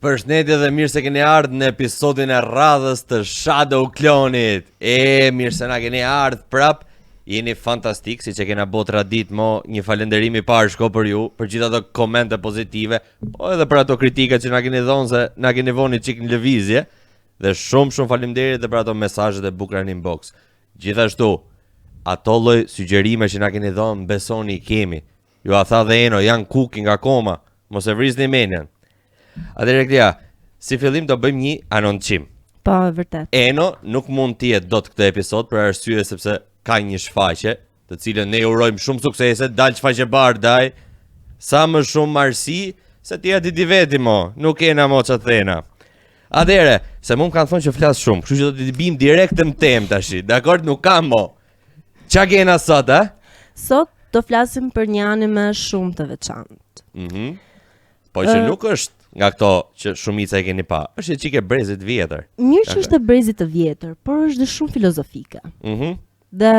Përshëndetje dhe mirë se keni ardhur në episodin e radhës të Shadow Clonit. Mirë se na keni ardhur prap. Jeni fantastik, siç e kena bërë tradit mo, një falënderim i parë shko për ju, për gjithë ato komente pozitive, po edhe për ato kritika që na keni dhënë se na keni vënë çik në lëvizje. Dhe shumë faleminderit edhe për ato mesazhet e bukura në inbox. Gjithashtu, ato lloj sugjerime që na keni dhënë, besoni kemi. Ju a tha dhe Eno, janë cooking akoma, mos e vrisni menjen. Atëherë Klia, si fillim do bëjmë një anoncim. Po, vërtet. Eno nuk mund të jetë dot këtë episod për arsye sepse ka një shfaqje, të cilën ne urojmë shumë suksese, dal shfaqje bardaj, sa më shumë marsi, se ti aty di veti mo, nuk kena mo ç'a thena. Atëherë, se më kanë thonë që flas shumë, kështu që do të bim direkt në temë tash. Dakor, nuk kam mo. Ç'a kena sot, a? Sot do flasim për një anime shumë të veçantë. Po që nuk është nga këto që shumica e keni pa, është e çike brezit vjetër. Mirë që është e brezit të vjetër, por është dhe shumë filozofike. Dhe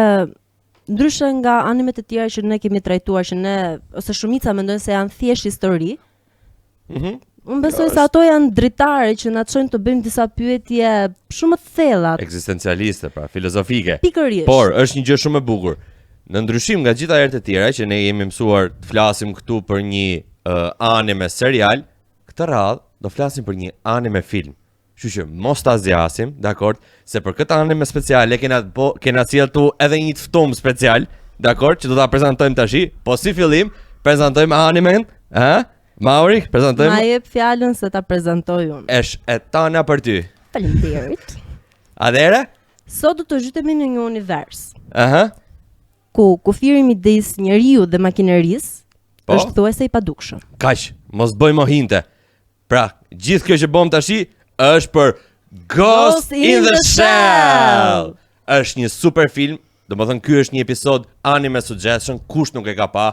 ndryshe nga animet e tjera që ne kemi trajtuar, që ne ose shumica mendojnë se janë thjesht histori. Unë besoj se ato janë dritare që na çojnë të bëjmë disa pyetje shumë të thella, ekzistencialiste, pra filozofike. Pikërisht. Por është një gjë shumë e bukur. Në ndryshim nga gjitha herët e tjera që ne jemi mësuar të flasim këtu për një anime serial, këtë radhë do flasim për një anime film. Kështu që mos ta zgjasim, dakord, se për këtë anime speciale kena sjell tu edhe një ftum special, dakord, që do ta prezantojmë tash. Po si fillim, prezantojmë animen, Mauri, prezantojmë. Ma jep fjalën se ta prezantoj unë. Është e tana për ty. Faleminderit. Atëherë? Sot do të zhytemi në një univers. Ku kufiri midis njeriu dhe makinerisë është thuajse i padukshëm. Kaq, mos bëjmë hinte. Pra, gjithë kjo që bëm tash është për Ghost in the Shell. Është një super film, domethënë ky është një episod anime suggestion, kush nuk e ka pa,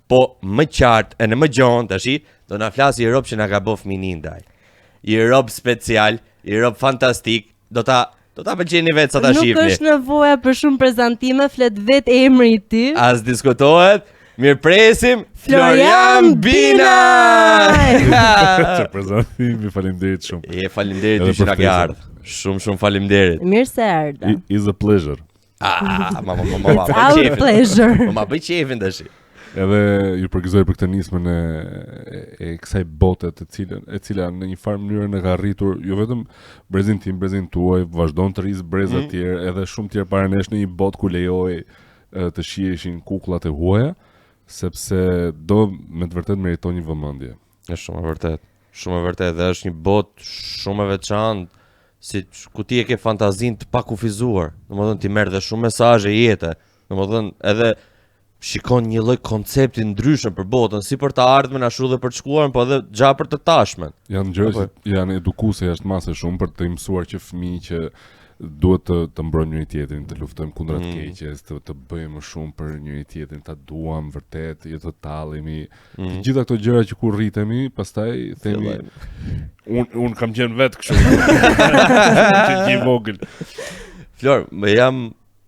po më qartë e në më gjon tash do na flasë i rob që na ka bë fëminin ndaj. I rob special, i rob fantastik, do ta pëlqeni vetë sa ta shihni. Nuk është nevoja për shumë prezantime, flet vetë emri i tij. As diskutohet. Mirë presim, Florian Binaj! Që prezantimi, faleminderit shumë. Faleminderit ty që na ke ardhur. Shumë faleminderit. Mirë se erdhe. Is a pleasure. It's our pleasure. Ma bëj qefin tash. Edhe ju përgëzoj për këtë nismën e kësaj bote e cila në një farë mënyrë në ka arritur jo vetëm brezin tim, brezin tuaj, vazhdon të rrisë breza të tjerë, edhe shumë tjerë para nesh në një botë ku lejoj të shiheshin kukullat e huaja, sepse do me të vërtet meriton një vëmendje. Është shumë e vërtet, dhe është një botë shumë e veçantë, si ku ti e ke fantazinë të pakufizuar. Domethënë ti merr dhe shumë mesazhe jete. Domethënë edhe shikon një lloj koncepti ndryshëm për botën, si për të ardhmen ashtu dhe për të shkuarën, po edhe gjatë për të tashmen. Janë gjëra që janë edukuese jashtëmase shumë për të mësuar që fëmijë që duhet të mbrojmë njëri tjetrin, të luftojmë kundër të keqes, të bëjmë më shumë për njëri tjetrin, ta duam vërtet, jo të tallemi. Të gjitha këto gjëra që kur rritemi, pastaj themi un kam qenë vetë kështu. Që gjë vogël. Flor, jam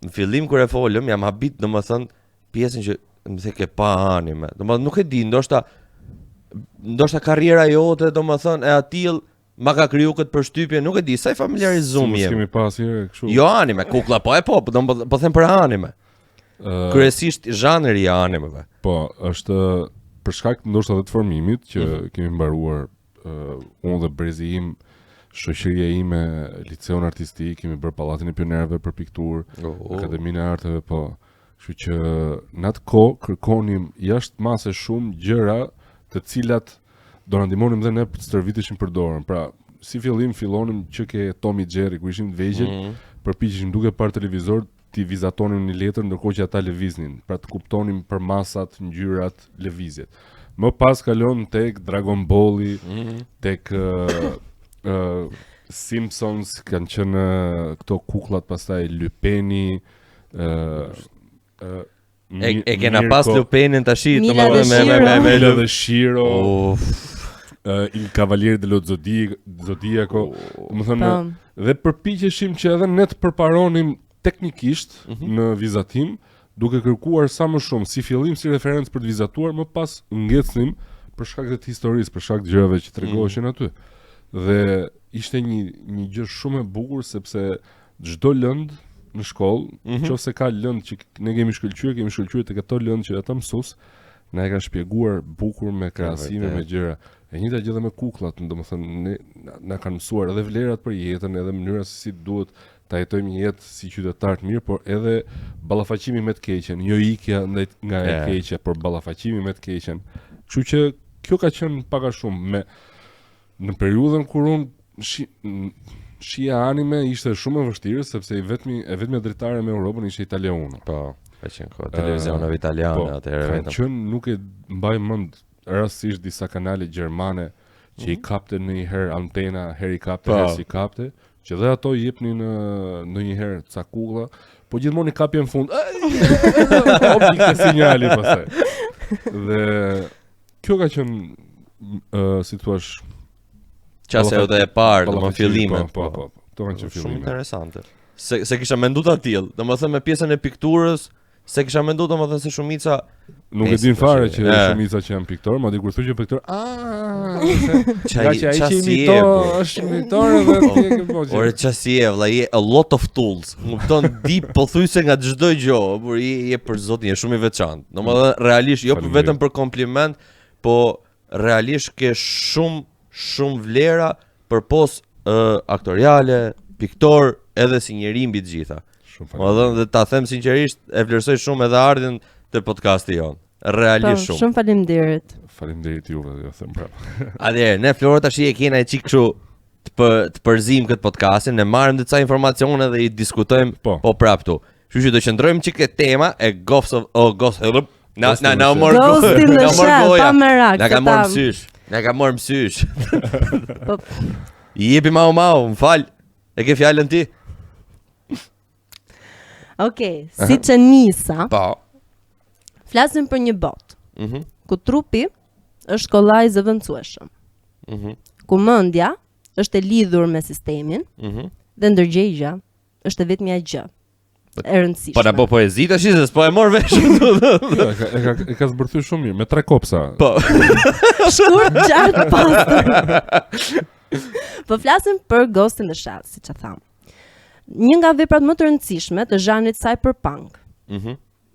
në fillim kur e folëm, jam habit domethënë pjesën që më the ke pa anime. Domethënë nuk e di, ndoshta karriera jote domethënë e atill ma ka kriju këtë përshtypje, nuk e di, sa i familjarizum jem. Kemi pasur kështu. Jo anime, kukla po po them për anime. Kryesisht zhanri i animeve. Po, është për shkak ndoshta edhe të formimit që kemi mbaruar unë dhe brezi im, shoqëria ime, liceun artistik, kemi bërë pallatin e pionerëve për pikturë, Akademinë e Arteve, po. Kështu që në atë kohë kërkonim jashtëmase shumë gjëra të cilat do na ndihmonin dhe ne të stërviteshim për dorën. Pra, si fillim fillonim që ke Tom i Jerry ku ishim të vegjël, përpiqeshim duke parë televizor ti vizatonim një letër ndërkohë që ata lëviznin, pra të kuptonim për masat, ngjyrat, lëvizjet. Më pas kalon tek Dragon Balli, tek Simpsons, kanë qenë këto kukullat, pastaj Lupeni, e kena pas Lupenin tash, Mila dhe Shiro. Il Cavaliere dello Zodiaco, domethënë dhe përpiqeshim që edhe ne të përparonim teknikisht në vizatim, duke kërkuar sa më shumë si fillim si referencë për të vizatuar, më pas ngecnim për shkak të historisë, për shkak të gjërave që tregoheshin aty. Dhe ishte një gjë shumë e bukur sepse çdo lënd në shkollë, nëse ka lënd që ne kemi shkëlqyer tek ato lënd që ata mësues na e kanë shpjeguar bukur me krahasime me gjëra. E njëjta gjë edhe me kukullat, domethënë na kanë mësuar edhe vlerat për jetën, edhe mënyra se si duhet ta jetojmë një jetë si qytetar të mirë, por edhe ballafaqimi me të keqen, jo ikja nga e keqja, por ballafaqimi me të keqen. Kështu që kjo ka qenë pak a shumë në periudhën kur unë shija anime ishte shumë e vështirë sepse e vetmja dritare me Europën ishte Italia 1. Po, ka qenë televizionave italiane atëherë vetëm. Qenë nuk e mbaj mend rastësisht disa kanale gjermane që i kapte ndonjëherë antena, herë i kapte, herë si kapte, që dhe ato jepnin ndonjëherë ca kulla, po gjithmonë i kapje në fund. Obligë sinjali pastaj. Dhe kjo ka qenë si thua qase edhe e parë, domethënë fillimet. Po. To kanë qenë fillimet. Shumë interesante. Se kisha menduar ta tillë, domethënë me pjesën e pikturës, se kisha menduar domethënë se shumica nuk e din fare që shumica që janë piktor, madje kur thonë që piktor, është imitor edhe ti e ke bëjë. Ore çasi e vllai, a lot of tools. Kupton di pothuajse nga çdo gjë, por je për zotin, je shumë i veçantë. Domethënë realisht jo vetëm për kompliment, po realisht ke shumë vlera përpos aktoriale, piktor, edhe si njeri mbi të gjitha. Dhe ta them sinqerisht, e vlerësoj shumë edhe ardhin të podcasti jon. Realisht shumë. Shumë faleminderit. Faleminderit juve, ju them prapë. Atëherë, ne Flora tash e kena e çik kështu të përzim këtë podcastin, ne marrim disa informacione dhe i diskutojmë po prap këtu. Kështu që do qëndrojmë çik te tema e Ghost Na ka marrë mësysh. I jepi mau, m'fal. E ke fjalën ti? Okej, siç e nisa. Po. Flasim për një botë. Ku trupi është kollaj i zëvendësueshëm. Ku mendja është e lidhur me sistemin. Dhe ndërgjegja është vetmja gjë e rëndësishme. Po na po poezi tash se s'po e mor vesh. E ka zbërthyer shumë mirë me 3 kopsa. Po. Shkurt gjatë pastër. Po flasim për Ghost in the Shell, siç e tham. Një nga veprat më të rëndësishme të zhanrit cyberpunk.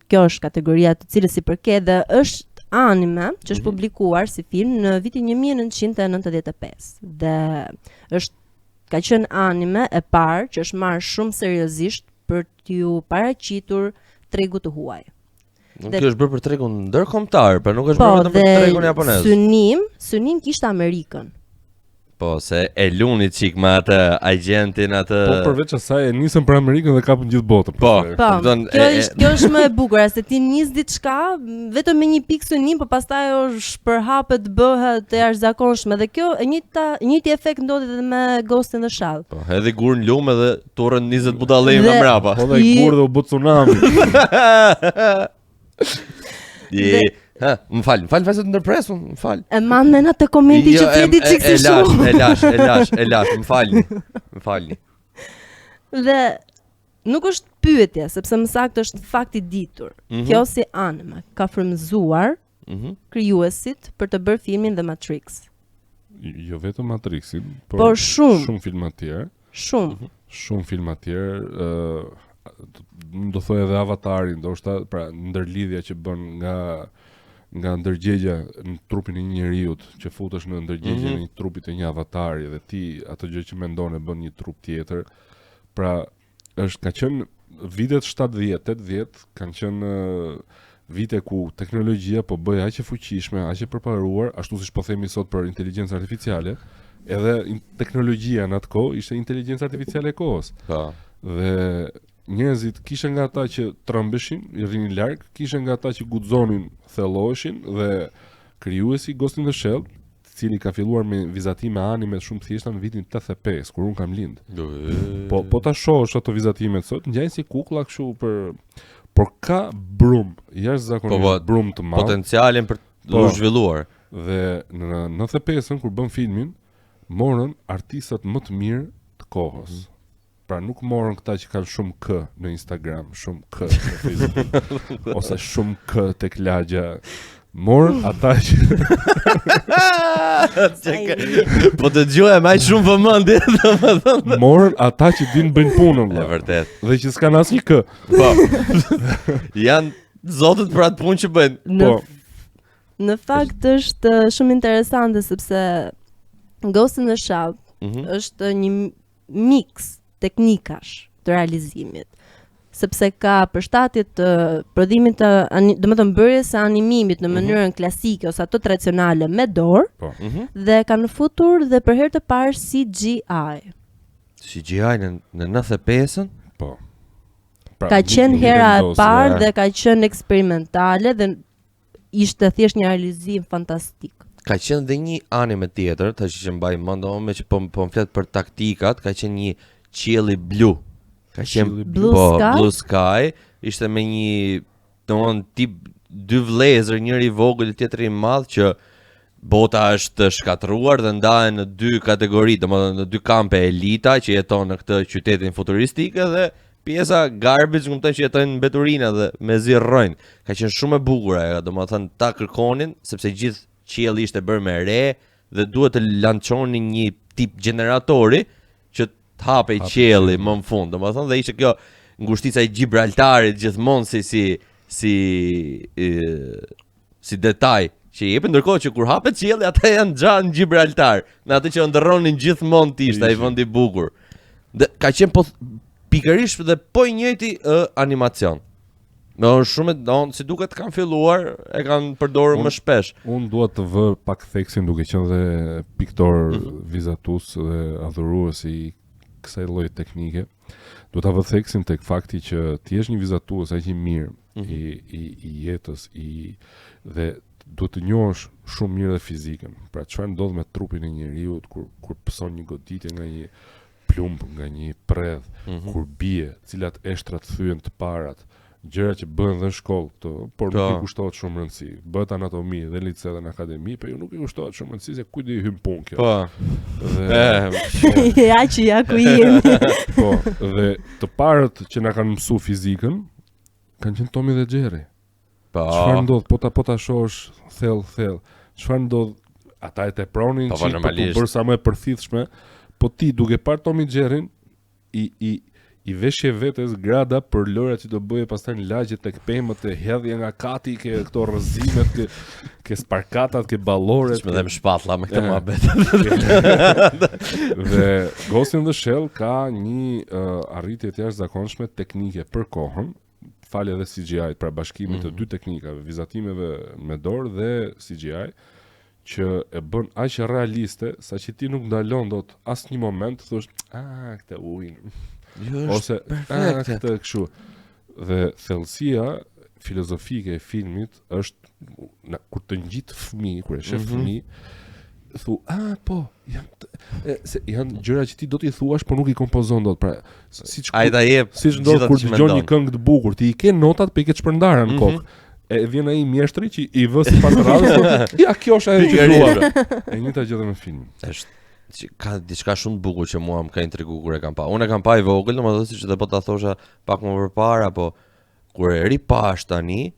Kjo është kategoria të cilës i përket dhe është anime që është publikuar si film në vitin 1995 dhe ka qenë anime e parë që është marrë shumë seriozisht për t'ju paraqitur tregut të huaj. Kjo është bërë për tregun ndërkombëtar, por nuk është bërë vetëm për tregun japonez. Synim kishte Amerikën. Po, se e luni çik me atë agentin atë. Po përveç asaj e nisën për Amerikën dhe kapën gjithë botën. Po, kjo është më e bukur, se ti nis diçka vetëm me një pikë synim, por pastaj është përhapet bëhet e jashtëzakonshme dhe kjo e njëjti efekt ndodhi edhe me Ghost in the Shell. Po, edhe gur në lumë dhe turrën 20 budallë nga mbrapa. Po dhe i gur dhe u bë tsunami. M'fal se të ndërpres, m'fal. E man me në të komenti që fleti çik si shumë. E lash, m'falni. Dhe nuk është pyetje, sepse më saktë është fakt i ditur. Kjo si anime ka frymëzuar krijuesit për të bërë filmin The Matrix. Jo vetëm Matrixin, por shumë filma të tjerë. Shumë filma të tjerë. Do thoj edhe Avatarin, ndoshta pra ndërlidhja që bën nga ndërgjegja në trupin e një njeriu që futesh në ndërgjegjen e një trupi të një avatari dhe ti ato gjë që mendon e bën një trup tjetër. Pra ka qenë vitet 70-80 kanë qenë vite ku teknologjia po bëj aq e fuqishme, aq e përparuar, ashtu siç po themi sot për inteligjencë artificiale, edhe teknologjia në atë kohë ishte inteligjencë artificiale e kohës. Dhe njerëzit kishen nga ata që trembeshin, i rrinin larg, kishen nga ata që guxonin, thelloheshin dhe krijuesi Ghost in the Shell, i cili ka filluar me vizatime anime shumë thjeshta në vitin 85, kur un kam lind. Po ta shohësh ato vizatimet sot, ngjajnë si kukulla kështu por ka brum, jashtëzakonisht brum të madh, potencialin për të zhvilluar. Dhe në 95-ën kur bën filmin, morën artistat më të mirë të kohës. Pra nuk morën këta që kanë shumë k në Instagram, shumë k në Facebook, ose shumë k tek lagja, Morën ata që Po të dëgjoj më shumë vëmendje, domethënë. morën ata që din bëjnë punën, E vëlla. vërtet. Dhe që s'kan asnjë kë. Po. Janë zotët për atë punë që bëjnë. Në fakt është shumë interesante sepse Ghost in the Shell është një mix teknikash të realizimit. Sepse ka përshtatje të prodhimit të domethënë bërjes së animimit në mënyrën klasike ose ato tradicionale me dorë, Po. dhe kanë futur dhe për herë të parë CGI. CGI në 95-ën? Po. Ka qenë hera e parë ja. dhe ka qenë eksperimentale dhe ishte thjesht një realizim fantastik. Ka qenë dhe një anime tjetër, tash që mbaj mend me që po më flet për taktikat, ka qenë një qielli blu. Ka qenë Blue Sky, ishte me një domthon tip dy vëllezër, njëri i vogël e tjetri i madh që bota është shkatruar dhe ndahen në dy kategori, domethënë në dy kampe elita që jeton në këtë qytetin futuristik dhe pjesa garbage, kupton që jetojnë në mbeturina dhe mezi rrojnë. Ka qenë shumë e bukur ajo, domethënë ta kërkonin sepse gjithë qielli ishte bërë me re dhe duhet të lançonin një tip generatori që të hapej qielli më në fund, domethënë dhe ishte kjo ngushtica e Gibraltarit gjithmonë si detaj që jepin, ndërkohë që kur hapet qielli ata janë gjatë në Gibraltar, në atë që ndërronin gjithmonë ishte ai vend i bukur. Dhe ka qenë pikërisht dhe po i njëjti animacion. Shumë si duket kanë filluar, e kanë përdorur më shpesh. Unë dua të vë pak theksin duke qenë dhe piktor vizatus dhe adhurues i kësaj lloji teknike. Do ta vë theksin tek fakti që ti je një vizatues aq i mirë i jetës dhe duhet të njohësh shumë mirë dhe fizikën. Pra çfarë ndodh me trupin e njeriu kur pëson një goditje nga një plumb, nga një predh, kur bie, cilat eshtra të thyen të parat, gjëra që bëhen dhe në shkollë këto, por nuk i kushtohet shumë rëndësi. Bëhet anatomi dhe lice dhe në akademi, por ju nuk i kushtohet shumë rëndësi se kujt i hyn punë kjo. Po. Ja që ja ku jemi. Po, dhe të parët që na kanë mësuar fizikën kanë qenë Tommy dhe Jerry. Po. Çfarë ndodh po ta shohësh thell. Çfarë ndodh? Ata e tepronin që po bërë sa më e përthithshme, po ti duke parë Tommy Jerryn i veshje vetes grada për lojrat që do bëje pastaj në lagje tek pemët e hedhje nga kati, ke këto rrëzimet, ke sparkatat, ke balloret. Më dhe më shpatlla me këtë muhabet. Dhe Ghost in the Shell ka një arritje të jashtëzakonshme teknike për kohën, falë edhe CGI, pra bashkimit të dy teknikave, vizatimeve me dorë dhe CGI, që e bën aq realiste sa që ti nuk ndalon dot asnjë moment, thosh, këtë ujin. Ose këtë kështu. Dhe thellësia filozofike e filmit është kur të ngjit fëmijë, kur e shef fëmijë, thu, po, janë gjëra që ti do t'i thuash, por nuk i kompozon dot. Pra, siç ndodh kur dëgjon një këngë të bukur, ti i ke notat, po i ke çpërndarën në kokë. E vjen ai mjeshtri që i vë sipas radhës, ja kjo është ajo që dua. E njëjta gjë me filmin. Është ka diçka shumë të bukur që mua më ka intriguar kur e kam pa. Unë e kam pa i vogël, domethënë siç do ta thosha pak më përpara, po kur e ripash tani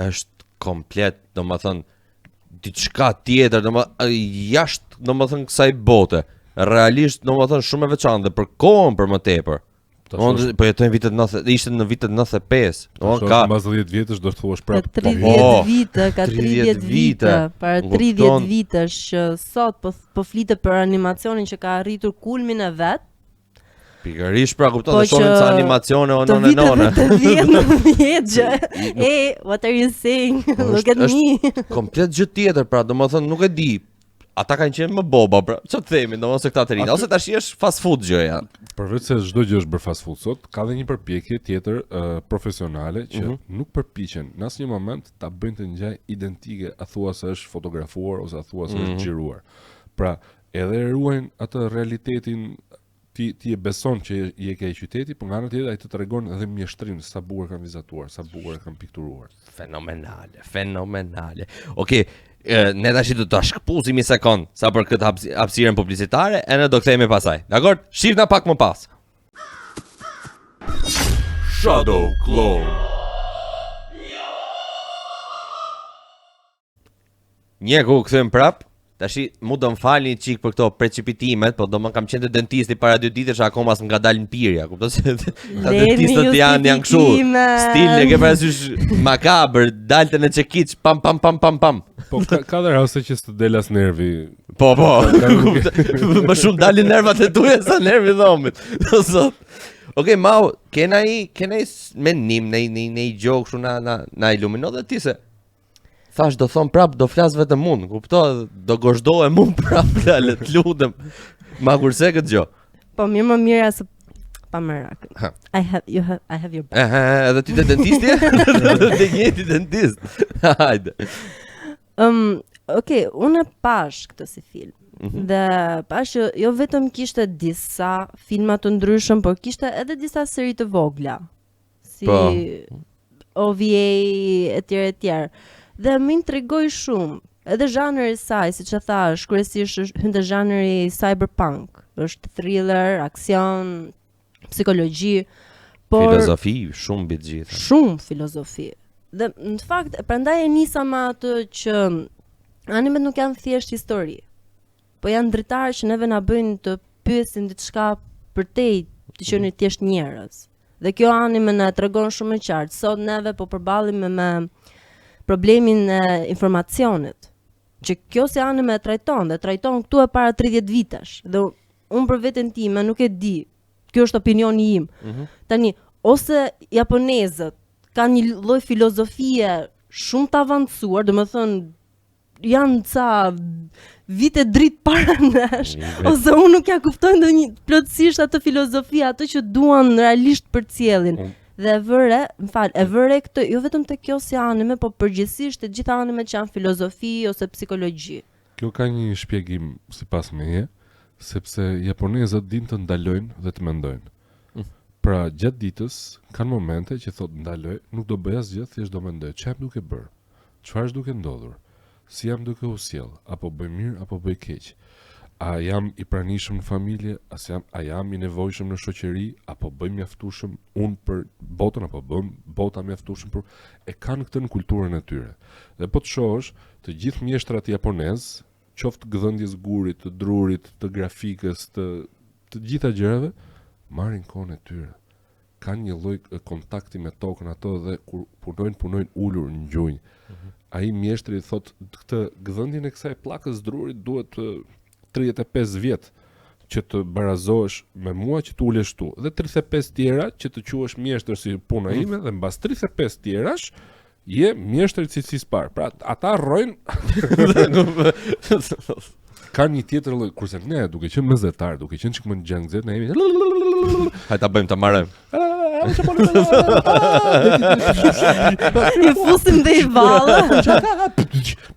është komplet, domethënë diçka tjetër, domethënë jashtë, domethënë kësaj bote. Realisht, domethënë shumë e veçantë dhe për kohën për më tepër. Po jetojnë vitet 90, ishte në vitet 95. Ka mbas 10 vjetësh do të thuash prapë. 30 vite, ka 30 vite. Para 30 vitesh që sot po flitet për animacionin që ka arritur kulmin e vet. Pikërisht pra kupton të shohim sa animacione nona. Të vjetë. Hey, what are you saying? Look at me. Komplet gjë tjetër pra, domethënë nuk e di. Ata kanë qenë më boba, pra. Ç'o të themi, domosë këta të rinë, ose tash është fast food gjëja. Përveç se çdo gjë është bër fast food sot, ka dhe një përpjekje tjetër profesionale që nuk përpiqen në asnjë moment ta bëjnë të ngjaj identike, a thua se është fotografuar ose a thua se është xhiruar. Pra, edhe ruajnë atë realitetin, ti e beson që i e ke qyteti, por nga ana tjetër ai të tregon edhe mjeshtrinë, sa bukur kanë vizatuar, sa bukur e kanë pikturuar. Fenomenale. Okej. Ne tash do ta shkputemi sekond sa për këtë hapësirën publicitare e ne do kthehemi pasaj. Dakor? Shihna pak më pas. Shadow Clone. Një ku kthem prap. Tashi mu do m'falni çik për këto precipitimet, po do më kam qenë te dentisti para 2 ditësh akoma s'm ka dalë pirja, kupton se ta dentistët janë kështu. Stil e ke parasysh makabër, dalte në çekiç pam. Po ka dhe raste që s'të del as nervi. Po. Më shumë dalin nervat e tuaja sa nervi i dhomit. Sot. Okej, Mau, kenai mendim në gjë kështu na ilumino dhe ti se thash do thon prap do flas vetëm unë, kupto, do gozhdohem unë prap fjalët, lutem. Ma kurse këtë gjë. Po më mirë as pa merak. I have your back. Edhe ti te dentisti? Te njëti dentist. Hajde. Okej, unë pash këtë si film. Dhe pash që jo vetëm kishte disa filma të ndryshëm, por kishte edhe disa seri të vogla. Si OVA etj. Dhe më intrigoi shumë. Edhe zhanri i saj, siç e thash, kryesisht hyn te zhanri cyberpunk. Është thriller, aksion, psikologji, por filozofi shumë mbi të gjitha. Shumë filozofi. Dhe në fakt prandaj e nisa me atë që animet nuk janë thjesht histori, po janë dritarë që neve na bëjnë të pyesim diçka përtej të qenë thjesht njerëz. Dhe kjo anime na tregon shumë e qartë. Sot neve po përballemi me problemin e informacionit, që kjo si anime e trajton këtu e para 30 vitesh, dhe unë për veten time nuk e di, kjo është opinioni im. Tani, ose japonezët kanë një lloj filozofie shumë të avancuar, domethënë janë ca vite dritë para nesh, ose unë nuk ja kuptoj ndonjë plotësisht atë filozofi, atë që duan realisht përcjellin. Dhe e vëre këtë, jo vetëm te kjo si anime, po përgjithsisht te gjitha animet që janë filozofi ose psikologji. Kjo ka një shpjegim sipas meje, sepse japonezët dinë të ndalojnë dhe të mendojnë. Pra gjatë ditës kanë momente që thotë ndaloj, nuk do bëj asgjë, thjesht do mendoj çfarë jam duke bërë, çfarë është duke ndodhur, si jam duke u sjell, apo bëj mirë apo bëj keq. A jam i pranishëm në familje, a jam i nevojshëm në shoqëri, apo bëj mjaftueshëm unë për botën, apo bëm bota mjaftueshëm për... E kanë këtë në kulturën e tyre. Dhe po të shohësh, të gjithë mjeshtrat japonez, qoftë gëdhëndjes gurit, të drurit, të grafikës, të gjitha gjërave, marrin kohën e tyre. Kanë një lloj kontakti me tokën ato dhe kur punojnë ulur në gjunjë. Ai mjeshtri thotë këtë gëdhëndjen e kësaj pllakës drurit duhet 35 vjet që të barazohesh me mua që të ulesh tu, dhe 35 tjera që të quhesh mjeshtër si puna ime, dhe mbas 35 tjerash je mjeshtër si parë. Pra ata rrojnë ka një tjetër lloj, kurse ne duke qenë mezetar, duke qenë çik më ngjangzet, ne jemi hajta bëjmë ta marrëm. I fusim dhe i vallë.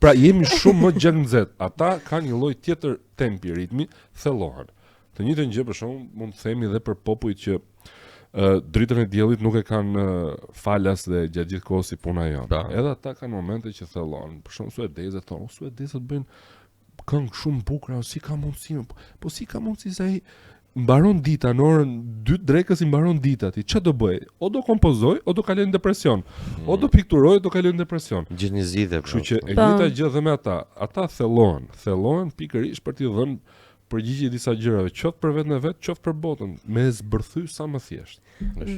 Pra jemi shumë më gjangzet. Ata kanë një lloj tjetër tempi, ritmi, thellohen. Të njëjtën gjë për shkakun mund të themi edhe për popujt që dritën e diellit nuk e kanë falas dhe gjatë gjithë kohës si puna jonë. Edhe ata kanë momente që thellohen. Për shkakun suedezët thonë, suedezët bëjnë këngë shumë bukura, si ka mundësi, po si ka mundësi se ai mbaron dita në orën 2 drekës, i mbaron dita ti. Ç'a do bëj? O do kompozoj, o do kaloj në depresion. O do pikturoj, o do kaloj në depresion. Gjithë një zgjidhje. Kështu që e njëjta gjë dhe me ata. Ata thellohen pikërisht për t'i dhënë përgjigje disa gjërave, qoftë për vetën e vet, qoftë për botën, me zbërthy sa më thjesht.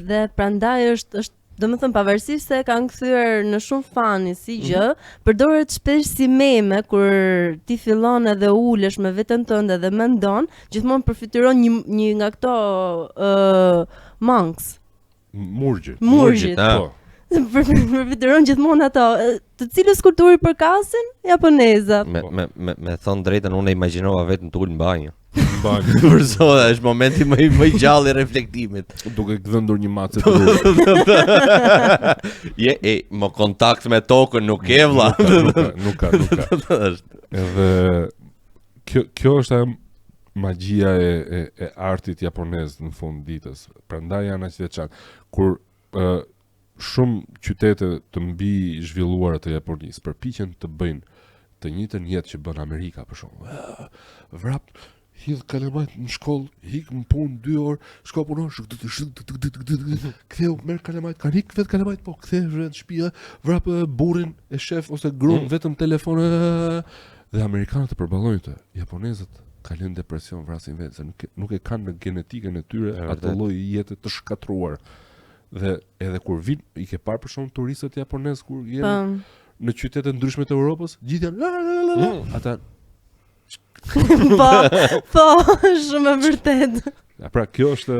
Dhe prandaj është domethënë pavarësisht se kanë kthyer në shumë fani si gjë, përdoret shpesh si meme kur ti fillon edhe ulesh me veten tënde dhe mendon, gjithmonë përfituron një nga këto monks. Murgjit. Po. Përfituron gjithmonë ato, të cilës kulturë përkasin japonezat. Me thon drejtën, unë e imagjinova vetëm të ul në banjë. Banjë. Për sot është momenti më i gjallë i reflektimit. Duke gdhëndur një macë të rrugë. Më kontakt me tokën nuk e vlla. Nuk ka. Edhe kjo është ajo magjia e artit japonez në fund ditës. Prandaj janë aq të veçantë. Kur shumë qytete të mbi zhvilluara të Japonisë përpiqen të bëjnë të njëjtën jetë që bën Amerika për shkak. Vrap hidh kalamajt në shkollë, hik në punë 2 orë, shko punon, ktheu merr kalamajt, kanë hik vet kalamajt, po kthehesh në shtëpi, vrap burrin e shef ose gruan vetëm telefon. Dhe amerikanët e përballojnë të, japonezët kalojnë depresion, vrasin vetë, se nuk e kanë në genetikën e tyre atë lloj jete të shkatruar. Dhe edhe kur vin, i ke parë për shkak turistët japonez kur janë në qytete ndryshme të Europës, gjithë janë ata. Po, shumë e vërtet. Pra kjo është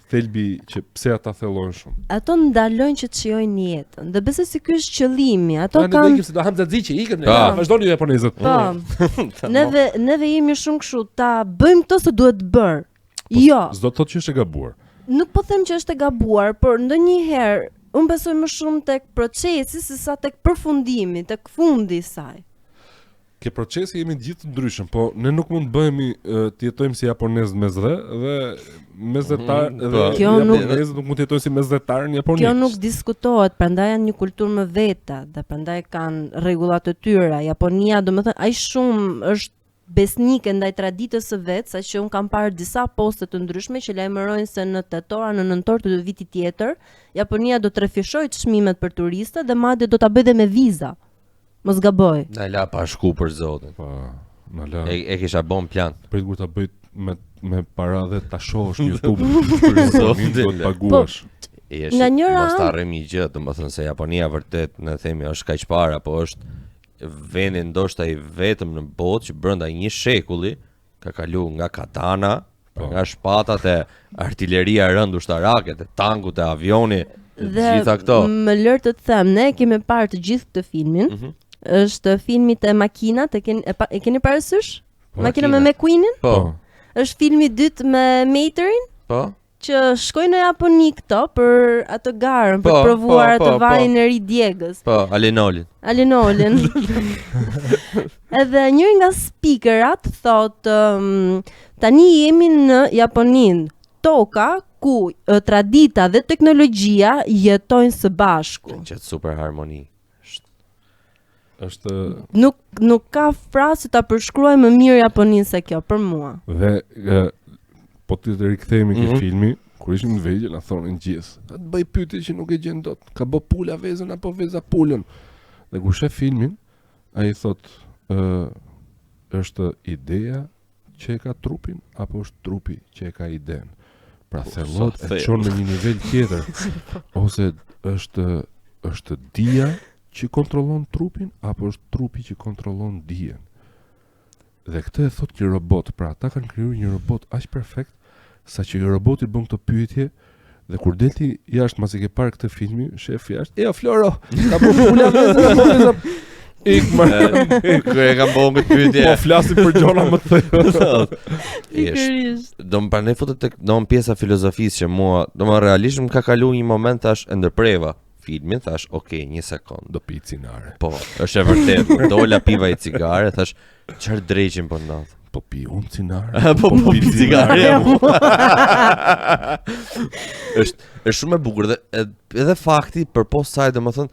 thelbi që pse ata thellojnë shumë. Ato ndalojnë që të shijojnë jetën. Dhe besoj se ky është qëllimi. Ato kanë. Ne ikim se do Hamza Ziçi, ikën ne. Vazhdoni japonezët. Po. Neve jemi shumë kështu, ta bëjmë këto se duhet bër. Jo. S'do të thotë që është e gabuar. Nuk po them që është e gabuar, por ndonjëherë unë besoj më shumë tek procesi sesa tek përfundimi, tek fundi i saj. Ke procesi jemi gjithë të ndryshëm, po ne nuk mund të bëhemi të jetojmë si japonezë mesdhe dhe mesdhetar dhe japonezët nuk mund të jetojnë si mesdhetar në Japoni. Kjo nuk diskutohet, prandaj janë një kulturë më veta, dhe prandaj kanë rregullat e tyre. Japonia, domethënë, aq shumë është besnike ndaj traditës së vet, saqë un kam parë disa poste të ndryshme që lajmërojnë se në tetor në nëntor të vitit tjetër, Japonia do të refishojë çmimet për turistët dhe madje do ta bëjë dhe me viza. Mos gaboj. Na la pa shku për zotin. Po, na la. E kisha bën plan. Prit kur ta bëj me para dhe ta shohësh në YouTube për zotin do të paguash. Nga njëra mos ta rremi gjë, domethënë se Japonia vërtet ne themi është kaq para, po është vendi ndoshta i vetëm në botë që brenda një shekulli ka kaluar nga katana, nga shpatat e artilleria e rënd ushtarake, të tankut, e avioni, gjitha këto. Dhe më lër të them, ne kemi parë të gjithë këtë filmin. Është filmi te makinat, e keni parasysh? Makina me McQueenin? Po. Është filmi i dytë me Materin? Po. Që shkojnë në Japoni këto për atë garën, për të provuar atë vajin e ri djegës. Po, Alinolin. Edhe njëri nga speakerat thotë, tani jemi në Japoninë, toka ku tradita dhe teknologjia jetojnë së bashku. Që super harmoni. Është nuk ka frasë ta përshkruaj më mirë Japoninë se kjo për mua. Dhe po të rikthehemi ke filmi, kur ishim në vegjël, na thonin gjithë, "A të bëj pyetje që nuk e gjen dot, ka bë pula vezën apo veza pulën?" Dhe kur shef filmin, ai thot, është ideja që e ka trupin apo është trupi që e ka iden? Pra thellot e çon në një nivel tjetër, ose është dia që kontrollon trupin apo është trupi që kontrollon dijen? Dhe këtë e thot një robot, pra ata kanë krijuar një robot aq perfekt saqë roboti bën këtë pyetje dhe kur delti jashtë masi ke parë këtë filmi, shefi jashtë, "Jo Floro, ta bëj pula vezën." Kur e kam bën këtë pyetje. Po flasim për gjona më të thjeshta. Do më pranë fotot tek pjesa filozofisë që mua, domethënë realisht më ka kaluar një moment tash e ndërpreva filmin, thash, "Okej, një sekond, do pi cinare." Po, është e vërtetë. Dola piva i cigare, thash, "Çfarë drejqin po ndodh?" Po pi unë cinare. Po pi cigare. Është shumë e bukur dhe edhe fakti përpos saj, domethënë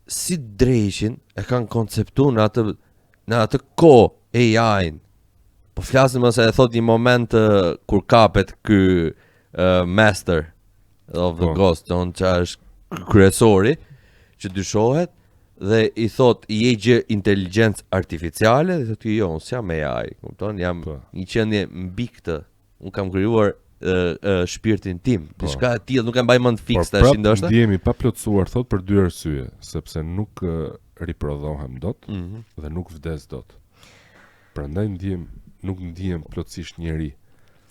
si drejqin e kanë konceptuar në atë kohë AI-n. Po flasim ose e thot një moment kur kapet ky Master of the Ghost, që është kryesori që dyshohet dhe i thot i je gjë inteligjencë artificiale dhe thotë jo, unë jam AI, kupton, jam një qenie mbi këtë. Unë kam krijuar shpirtin tim. Diçka e tillë nuk e mbaj mend fiks tash ndoshta. Po ndihemi pa plotësuar thot për 2 arsye, sepse nuk riprodhohem dot dhe nuk vdes dot. Prandaj nuk ndihem plotësisht njeri.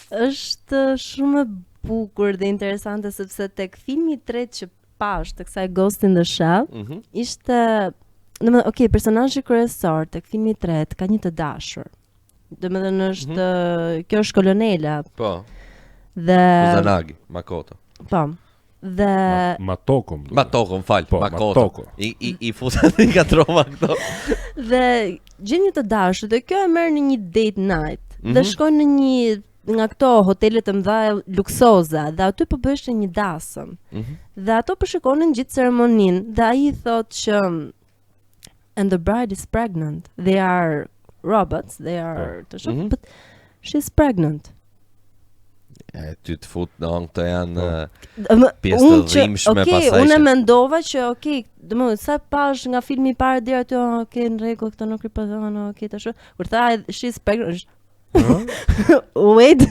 Është shumë e bukur dhe interesante sepse tek filmi i tretë që pash të kësaj Ghost in the Shell, ishte, domethënë, okay, personazhi kryesor tek filmi i tretë ka një të dashur. Domethënë është kjo është kolonela. Po. Dhe Kusanagi, Makoto. Po. Dhe Matoko, fal, Makoto. I futet i katrova këto. Dhe gjen një të dashur dhe kjo e merr në një date night. Dhe shkon në një nga këto hotelet të mëdha luksoze dhe aty po bëheshte një dasëm. Dhe ato po shikonin gjithë ceremoninë dhe ai thotë që and the bride is pregnant. They are robots, they are but she's pregnant. Ty të fut në anë këto janë pjesë të dhimbshme pasaj. Unë mendova që domethënë sa pash nga filmi I parë deri aty, në rregull, këto nuk I përdhan, tash. Kur tha she's pregnant. Wait.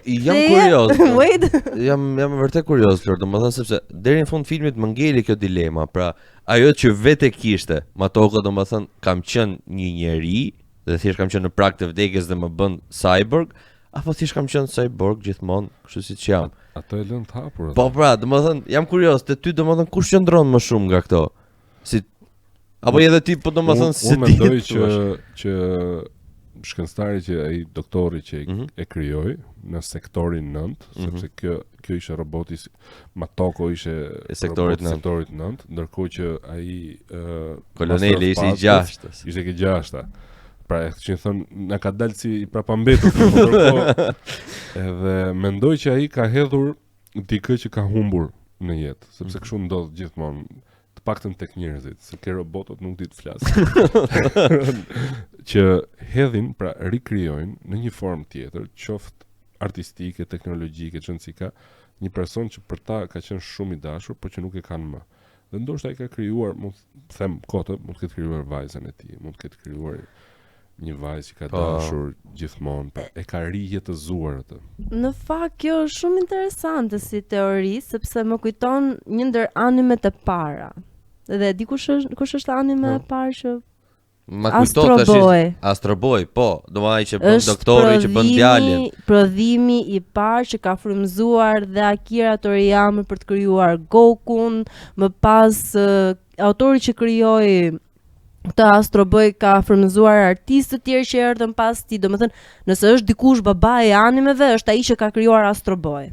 Jam kurioz. Wait. Jam vërtet kurioz, Flor, domethënë sepse deri në fund filmit më ngeli kjo dilema, pra ajo që vetë kishte, Matoka domethënë kam qenë një njeri dhe thjesht kam qenë në prag të vdekjes dhe më bën cyborg. Apo thjesht kam qenë cyborg gjithmonë, kështu siç jam. Ato e lën të hapur. Po pra, domethënë jam kurioz, te ty domethënë kush qëndron më shumë nga këto? Si apo edhe ti po domethënë si ti? Unë mendoj që shkencëtari që ai doktori që e krijoi në sektorin 9, sepse kjo ishte roboti Matoko ishte sektorit 9, ndërkohë që ai koloneli ishte I 6. Ishte I 6. Pra e që thënë na ka dalë si I prapambetur, edhe mendoj që ai ka hedhur dikë që ka humbur në jetë, sepse kështu ndodh gjithmonë, të paktën tek njerëzit, se ke robotët nuk di të flasin. Që hedhin, pra rikrijojnë në një formë tjetër, qoftë artistike, teknologjike, çonësika, një person që për ta ka qenë shumë I dashur, por që nuk e kanë më. Dhe ndoshta ai ka krijuar, mund të them kotë, mund të ketë krijuar vajzën e tij, mund të ketë krijuar një vajzë që ka dashur gjithmonë, pra e ka rijetëzuar atë. Në fakt kjo është shumë interesante si teori, sepse më kujton një ndër animet e para. Dhe di kush është anime e parë që ma kujton tash Astro Boy, po, domethënë që bën doktori që bën djalin. Prodhimi I parë që ka frymëzuar dhe Akira Toriyama për të krijuar Gokun, më pas autori që krijoi këtë Astro Boy ka frymëzuar artistë të tjerë që erdhën pas tij, domethënë nëse është dikush babai I animeve, është ai që ka krijuar Astro Boy.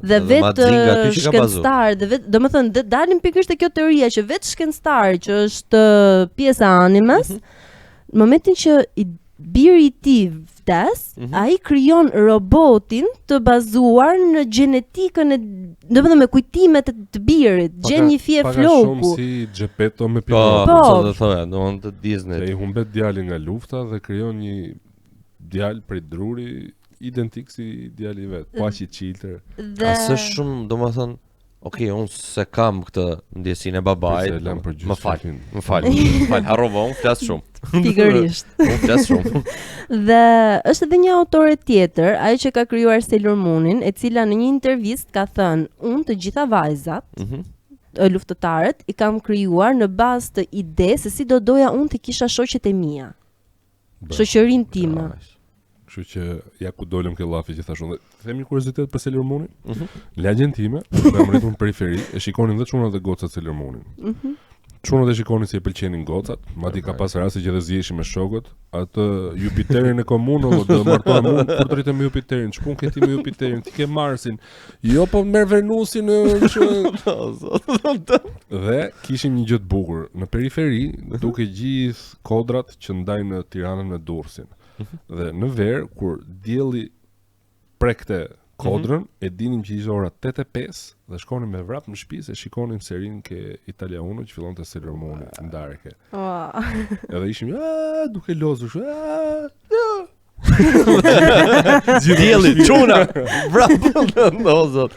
Dhe vetë shkencëtar, dhe vetë domethënë dalin pikërisht te kjo teoria që vetë shkencëtar që është pjesa e animes, në momentin që biri I tij vdes, ai krijon robotin të bazuar në gjenetikën e, domethënë me kujtimet të birit, gjen një fije floku. Shumë si Gepetto me pilot. Po, do thoya, domethënë të Disney. Ai humbet djalin nga lufta dhe krijon një djalë prej druri identik si djali I vet, pa që çiltër. Asë shumë, domethënë, unë se kam këtë ndjesinë e babait. Më fal, harrova, unë flas shumë. Pikërisht. Unë flas shumë. Dhe është edhe një autore tjetër, ai që ka krijuar Sailor Moonin, e cila në një intervistë ka thënë, unë të gjitha vajzat, luftëtarët, I kam krijuar në bazë të ide se si do doja unë të kisha shoqet e mia. Shoqërinë time. Kështu që ja ku dolëm ke llafi gjithashtu. Dhe themi kuriozitet për Sailor Moonin. Lagjen time, kam rritur në periferi, e shikonin dhe çunat dhe gocat Sailor Moonin. Çunat e shikonin si e pëlqenin gocat, madje ka pas raste që dhe ziheshin me shokët, atë Jupiterin e komunës, do martohem unë kur të rritem me Jupiterin, ç'pun ke ti me Jupiterin, ti ke Marsin. Jo, po merr Venusin Dhe kishim një gjë të bukur në periferi, duke gjithë kodrat që ndajnë në Tiranën me Durrësin. Dhe në verë, kur dielli prekte kodrën, e dinim që ishte ora 8:05 dhe shkonim me vrap në shtëpi se shikonim serinë ke Italia 1 që fillonte Sailor Moon ndarke. Edhe ishim duke lozur dielli çuna vrap no zot.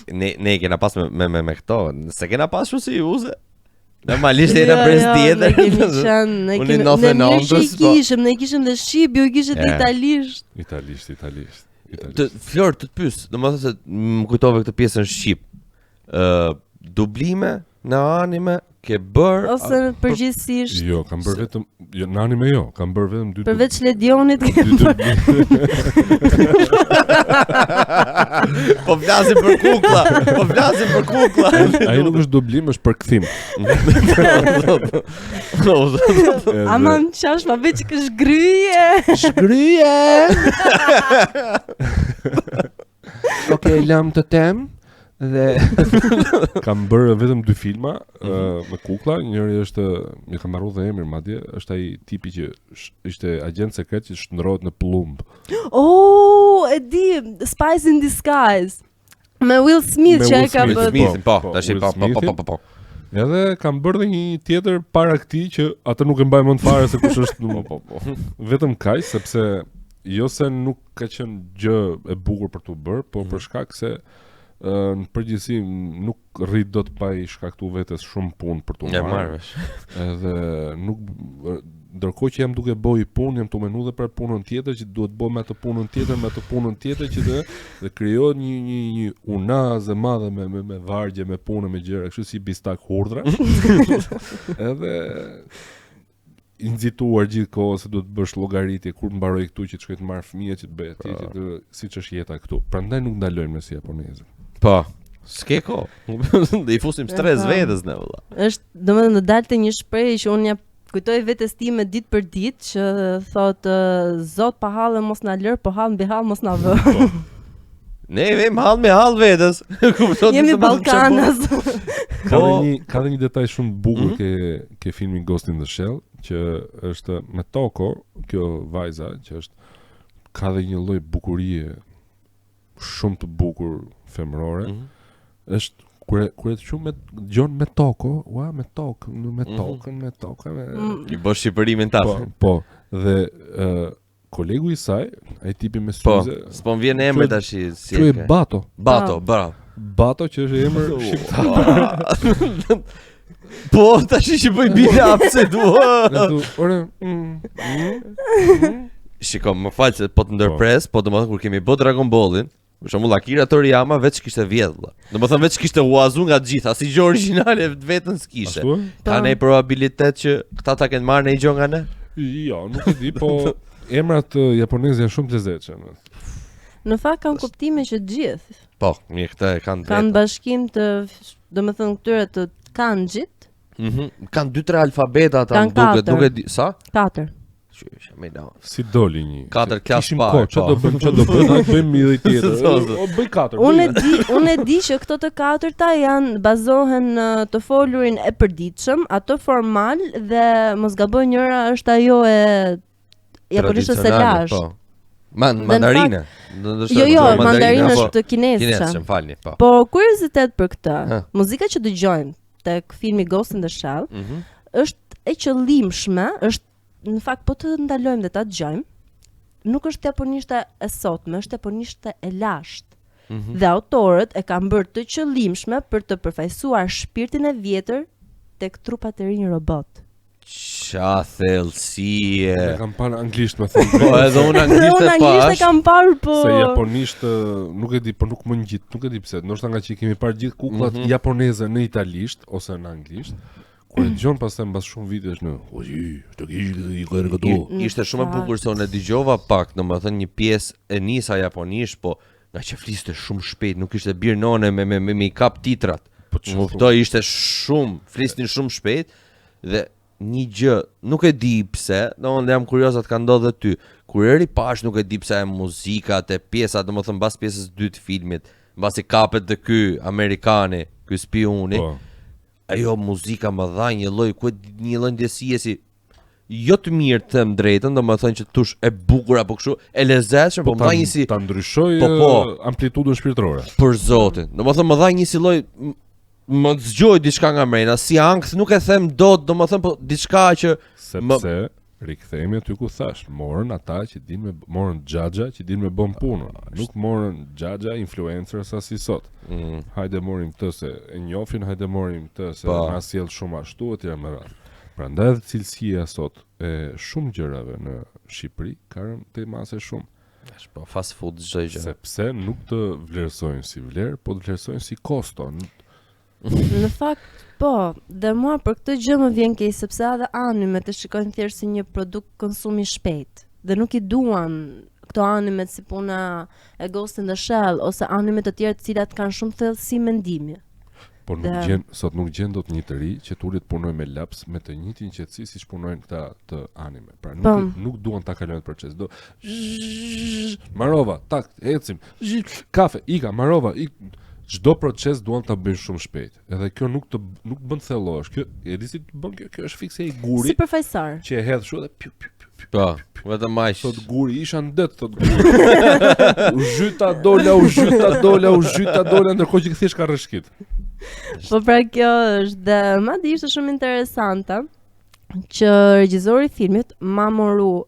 Ne kena pas me këto, se kena pas shu si uze. Normalisht e na pres tjetër. Ne kishim dhe shqip, ju kishit italisht. Italisht. Flor, të pyes, domethënë se më kujtove këtë pjesën shqip. Dublime në anime ke bër ose përgjithsisht? Jo, kam bër vetëm në anime jo, kam bër vetëm 2. Përveç Ledionit ke bër. Po flasim për kuklla. Ai nuk është dublim, është përkthim. Aman qash ma bëj që kë shgryje. Okej, lam të tem. Dhe kam bërë vetëm 2 filma me kuklla, njëri është, më kam marrë dhe emrin madje, është ai tipi që ishte agent sekret që shndrohet në plumb. E di, Spice in Disguise. Me Will Smith që e ka bërë. Po. Edhe kam bërë dhe një tjetër para këtij që atë nuk e mbaj mend fare se kush është. Vetëm kaq sepse jo se nuk ka qenë gjë e bukur për t'u bërë, po për shkak se në përgjithësi nuk rrit dot pa I shkaktu vetes shumë punë për t'u marrë. Edhe nuk ndërkohë që jam duke bëj punë, jam të menu dhe për punën tjetër që duhet bëj me atë punën tjetër që dhe krijohet një unazë e madhe me vargje, me punë, me gjëra, kështu si bistak hurdhra. Edhe I nxituar gjithkohë se duhet bësh llogaritje kur mbaroj këtu që të shkoj të marr fëmijë që të bëj atje që siç është jeta këtu. Prandaj nuk ndalojmë me si japonezët. Po. S'ke ko. Dhe I fusim stres vetes ne valla. Është domethënë dalte një shprehje që unë ja kujtoj vetes time ditë për ditë që thotë Zot pa hallë mos na lër, po hall mbi hall mos na vë. Ne vem hall me hall vetes. Jemi Ballkanës. Ka dhe një detaj shumë bukur ke filmi Ghost in the Shell, që është me Toko, kjo vajza që ka dhe një lloj bukurie shumë të bukur femërore. Është kur e dëgjoj me Gjon me Toko, me tokën. I bësh Shqipërimin taf. Po, dhe kolegu I saj, ai tipi me syze. Po, s'po vjen emri tash si. Quhet Bato. Bravo. Bato që është emër shqiptar. Po, tash që bëj bira pse dua. Ore. Shiko, më fal se po të ndërpres, po domethënë kur kemi bë Dragon Ballin, për shembull Akira Toriyama veç kishte vjedh. Domethënë veç kishte uazu nga të gjitha, si gjë origjinale vetën s'kishte. Ka një probabilitet që këta ta kenë marrë një gjë nga ne? Jo, nuk e di, po emrat japonezë janë shumë të lezetshëm. Në fakt kanë kuptime që gjithë. Po, mirë këtë kanë drejt. Kanë bashkim të, domethënë këtyre të kanjit. Kanë 2-3 alfabeta ata duket, nuk e di, sa? 4. Si doli një 4 klasë parë. Çfarë do bëjmë? Bëjmë një tjetër. Bëj 4. Unë e di që këto të 4-ta janë bazohen në të folurin e përditshëm, ato formal dhe mos gaboj njëra është ajo e japonishtës së lashtë. Mandarine. Jo, mandarine është kinezische. Kinezische, falni, po. Po kuriozitet për këtë. Muzika që dëgjojmë tek filmi Ghost in the Shell është e qëllimshme, është në fakt po të ndalojmë dhe ta dëgjojmë, nuk është japonishta e sotme, është japonishta e lashtë. Dhe autorët e kanë bërë të qëllimshme për të përfaqësuar shpirtin e vjetër tek trupat e rinj robot. Qa thellësie. E kam parë anglisht më thënë. Po edhe unë anglisht e pash. E kam parë po. Se japonisht nuk e di, por nuk më ngjit, nuk e di pse. Ndoshta nga që kemi parë gjithë kukullat japoneze në italisht ose në anglisht. Kur e dëgjon pastaj mbas shumë vitesh në ishte shumë e bukur se unë e dëgjova pak, domethënë një pjesë e nisa japonisht, po nga që fliste shumë shpejt, nuk ishte bir none me I kap titrat. Po kuptoj, ishte shumë, flisnin shumë shpejt dhe një gjë, nuk e di pse, domethënë jam kurioz atë ka ndodhur ty. Kur eri pash nuk e di pse muzika te pjesa, domethënë mbas pjesës 2 të filmit, mbasi kapet te ky amerikani, ky spiuni. Ajo muzika më dha një lloj ndjesie si jo të mirë të them drejtën, domethënë që tush e bukur apo kështu, e lezetshme, po më dha një si ta ndryshoj amplitudën shpirtërore. Për zotin. Domethënë më dha një si lloj më zgjoj diçka nga mrena, si ankth nuk e them dot, domethënë po diçka që sepse rikthehemi aty ku thash, morën ata që morën xhaxha që dinë me bën punën. Nuk morën xhaxha influencers as si sot. Hajde morim këtë se e njohin, hajde morim këtë se na sjell shumë ashtu etj me radhë. Prandaj cilësia sot e shumë gjërave në Shqipëri ka rënë te mase shumë. Është po fast food çdo gjë. Sepse nuk të vlerësojnë si vlerë, po të vlerësojnë si kosto. Në fakt, po, dhe mua për këtë gjë më vjen keq sepse edhe animet e shikojnë thjesht si një produkt konsumi shpejt dhe nuk I duan këto animet si puna e Ghost in the Shell ose animet të tjerë të cilat kanë shumë thellësi mendimi. Po sot nuk gjen dot një të ri që tulet punojnë me laps me të njëjtin qetësi siç punojnë këta të anime. Pra nuk duan ta kalojnë atë proces. Do Marova, tak, ecim. Kafe, ika, Marova, çdo proces duan ta bëjnë shumë shpejt. Edhe kjo nuk bën thellosh. Kjo e di si bën kjo është fikse I guri. Si përfaqësar. Që e hedh kështu dhe piu. Po, vetëm aq. Thot guri isha ndet, thot guri. U zhyta dola ndërkohë që kthesh ka rreshkit. Po pra kjo është dhe madje ishte shumë interesante. që regjizori i filmit Mamoru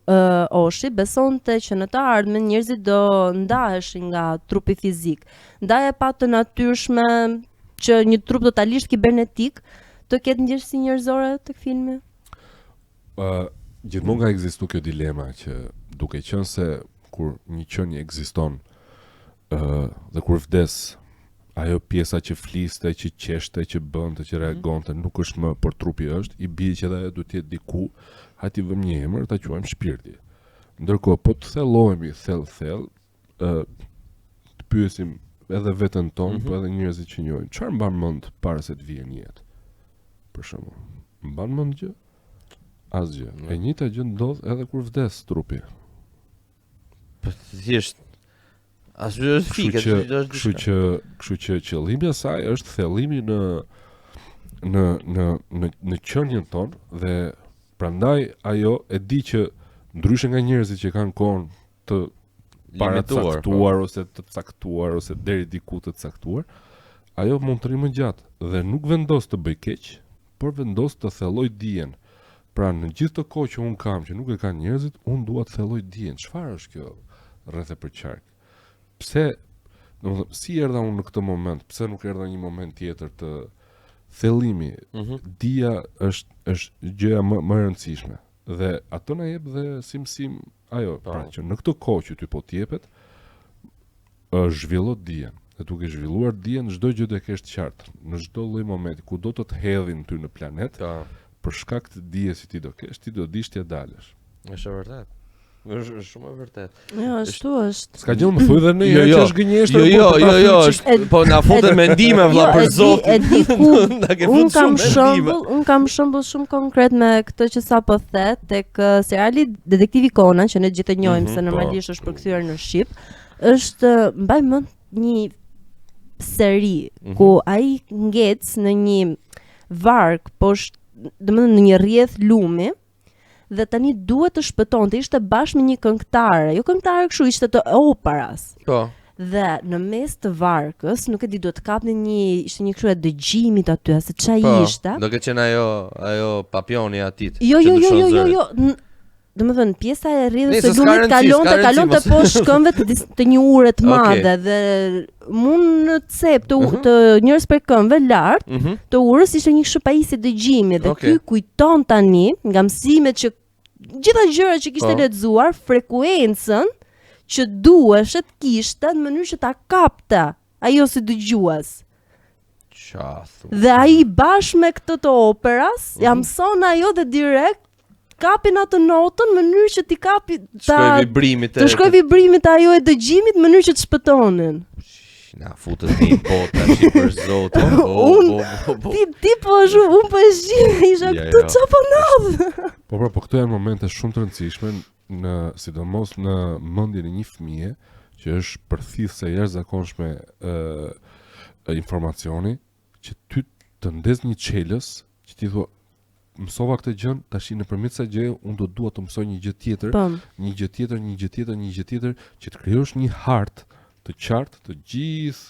Oshii besonte që në të ardhmen njerëzit do ndaheshin nga trupi fizik. Ndaja pa të natyrshme që një trup totalisht kibernetik të ketë ndjeshi njerëzore tek filmi. Gjithmonë ka ekzistuar kjo dilema që duke qenë se kur një qenie ekziston dhe kur vdes ajo pjesa që fliste, që qeshte, që bënte, që reagonte, nuk është më por trupi është, i bie që edhe duhet të jetë diku, hajti vëmë një emër, ta quajmë shpirti. Ndërkohë po të thellohemi thellë, të pyesim edhe veten tonë, po edhe njerëzit që njohim, çfarë mban mend para se të vijë në jetë? Për shembull, mban mend gjë? Asgjë. E njëjta gjë ndodh edhe kur vdes trupi. Po thjesht asgjë është fike, kështu që qëllimi i saj është thellimi në qenien tonë dhe prandaj ajo e di që ndryshe nga njerëzit që kanë kohën të paracaktuar ose të caktuar ose deri diku të caktuar, ajo mund të rrimë më gjatë dhe nuk vendos të bëj keq, por vendos të thelloj dijen. Pra në gjithë të kohë që unë kam që nuk e kanë njerëzit, unë dua të thelloj dijen. Çfarë është kjo rreth e përqark? Pse, domethënë, si erdha unë në këtë moment, pse nuk erdha një moment tjetër të thellimi? Dia është gjëja më e rëndësishme dhe ato na jep dhe si mësim ajo, pra që në këtë kohë që ty po t'jepet, zhvillo dijen. Dhe duke zhvilluar dijen, çdo gjë do e kesh të qartë. Në çdo lloj momenti ku do të hedhin ty në planet, për shkak të dijes që ti do kesh, ti do dish t'ja dalësh. Është vërtet. Është shumë e vërtet. Jo, ashtu është. S'ka gjë më thuaj dhe ne që është gënjeshtër. Jo, është po na futet mendime vëlla për Zotin. Un kam shembull shumë konkret me këtë që sapo the tek seriali Detektivi Conan që ne gjithë e njohim se normalisht është përkthyer në shqip. Është mbaj mend një seri ku ai ngec në një varg poshtë, domethënë në një rrjedh lumi. Dhe tani duhet të shpëtonte, ishte bashkë me një këngëtare, jo këngëtare kështu, ishte të operas. Po. Dhe në mes të varkës, nuk e di, duhet të kapni ishte një kështu e dëgjimit aty, se çfarë ishte. Do të qenë ajo papioni atit. Jo. Domethënë pjesa e rrjedhës së lumit kalonte poshtë këmbëve të një ure të madhe dhe mund në cep të njerëz për këmbëve lart të urës ishte një kështu pajisje dëgjimi dhe ky kujton tani nga mësimet që gjitha gjërat që kishte lexuar, frekuencën që duheshet kishte në mënyrë që ta kapte ajo si dëgjues. Dhe ai bashkë me këtë të operas, ja mëson ajo dhe direkt kapin atë notën në mënyrë që t'i kapi të shkoj vibrimit ajo e dëgjimit në mënyrë që të shpëtonin. Na futët një botë tash për Zotin. Ti po unë po e shih, isha këtu çapo ndodh. Po këto janë momente shumë të rëndësishme në sidomos në mendjen e një fëmie që është përthithse jashtëzakonshme informacioni që ty të ndez një çelës që ti thua mësova këtë gjën, tash nëpërmjet kësaj gjëje unë do dua të mësoj një gjë tjetër, një gjë tjetër që të krijosh një hartë të qartë të gjithë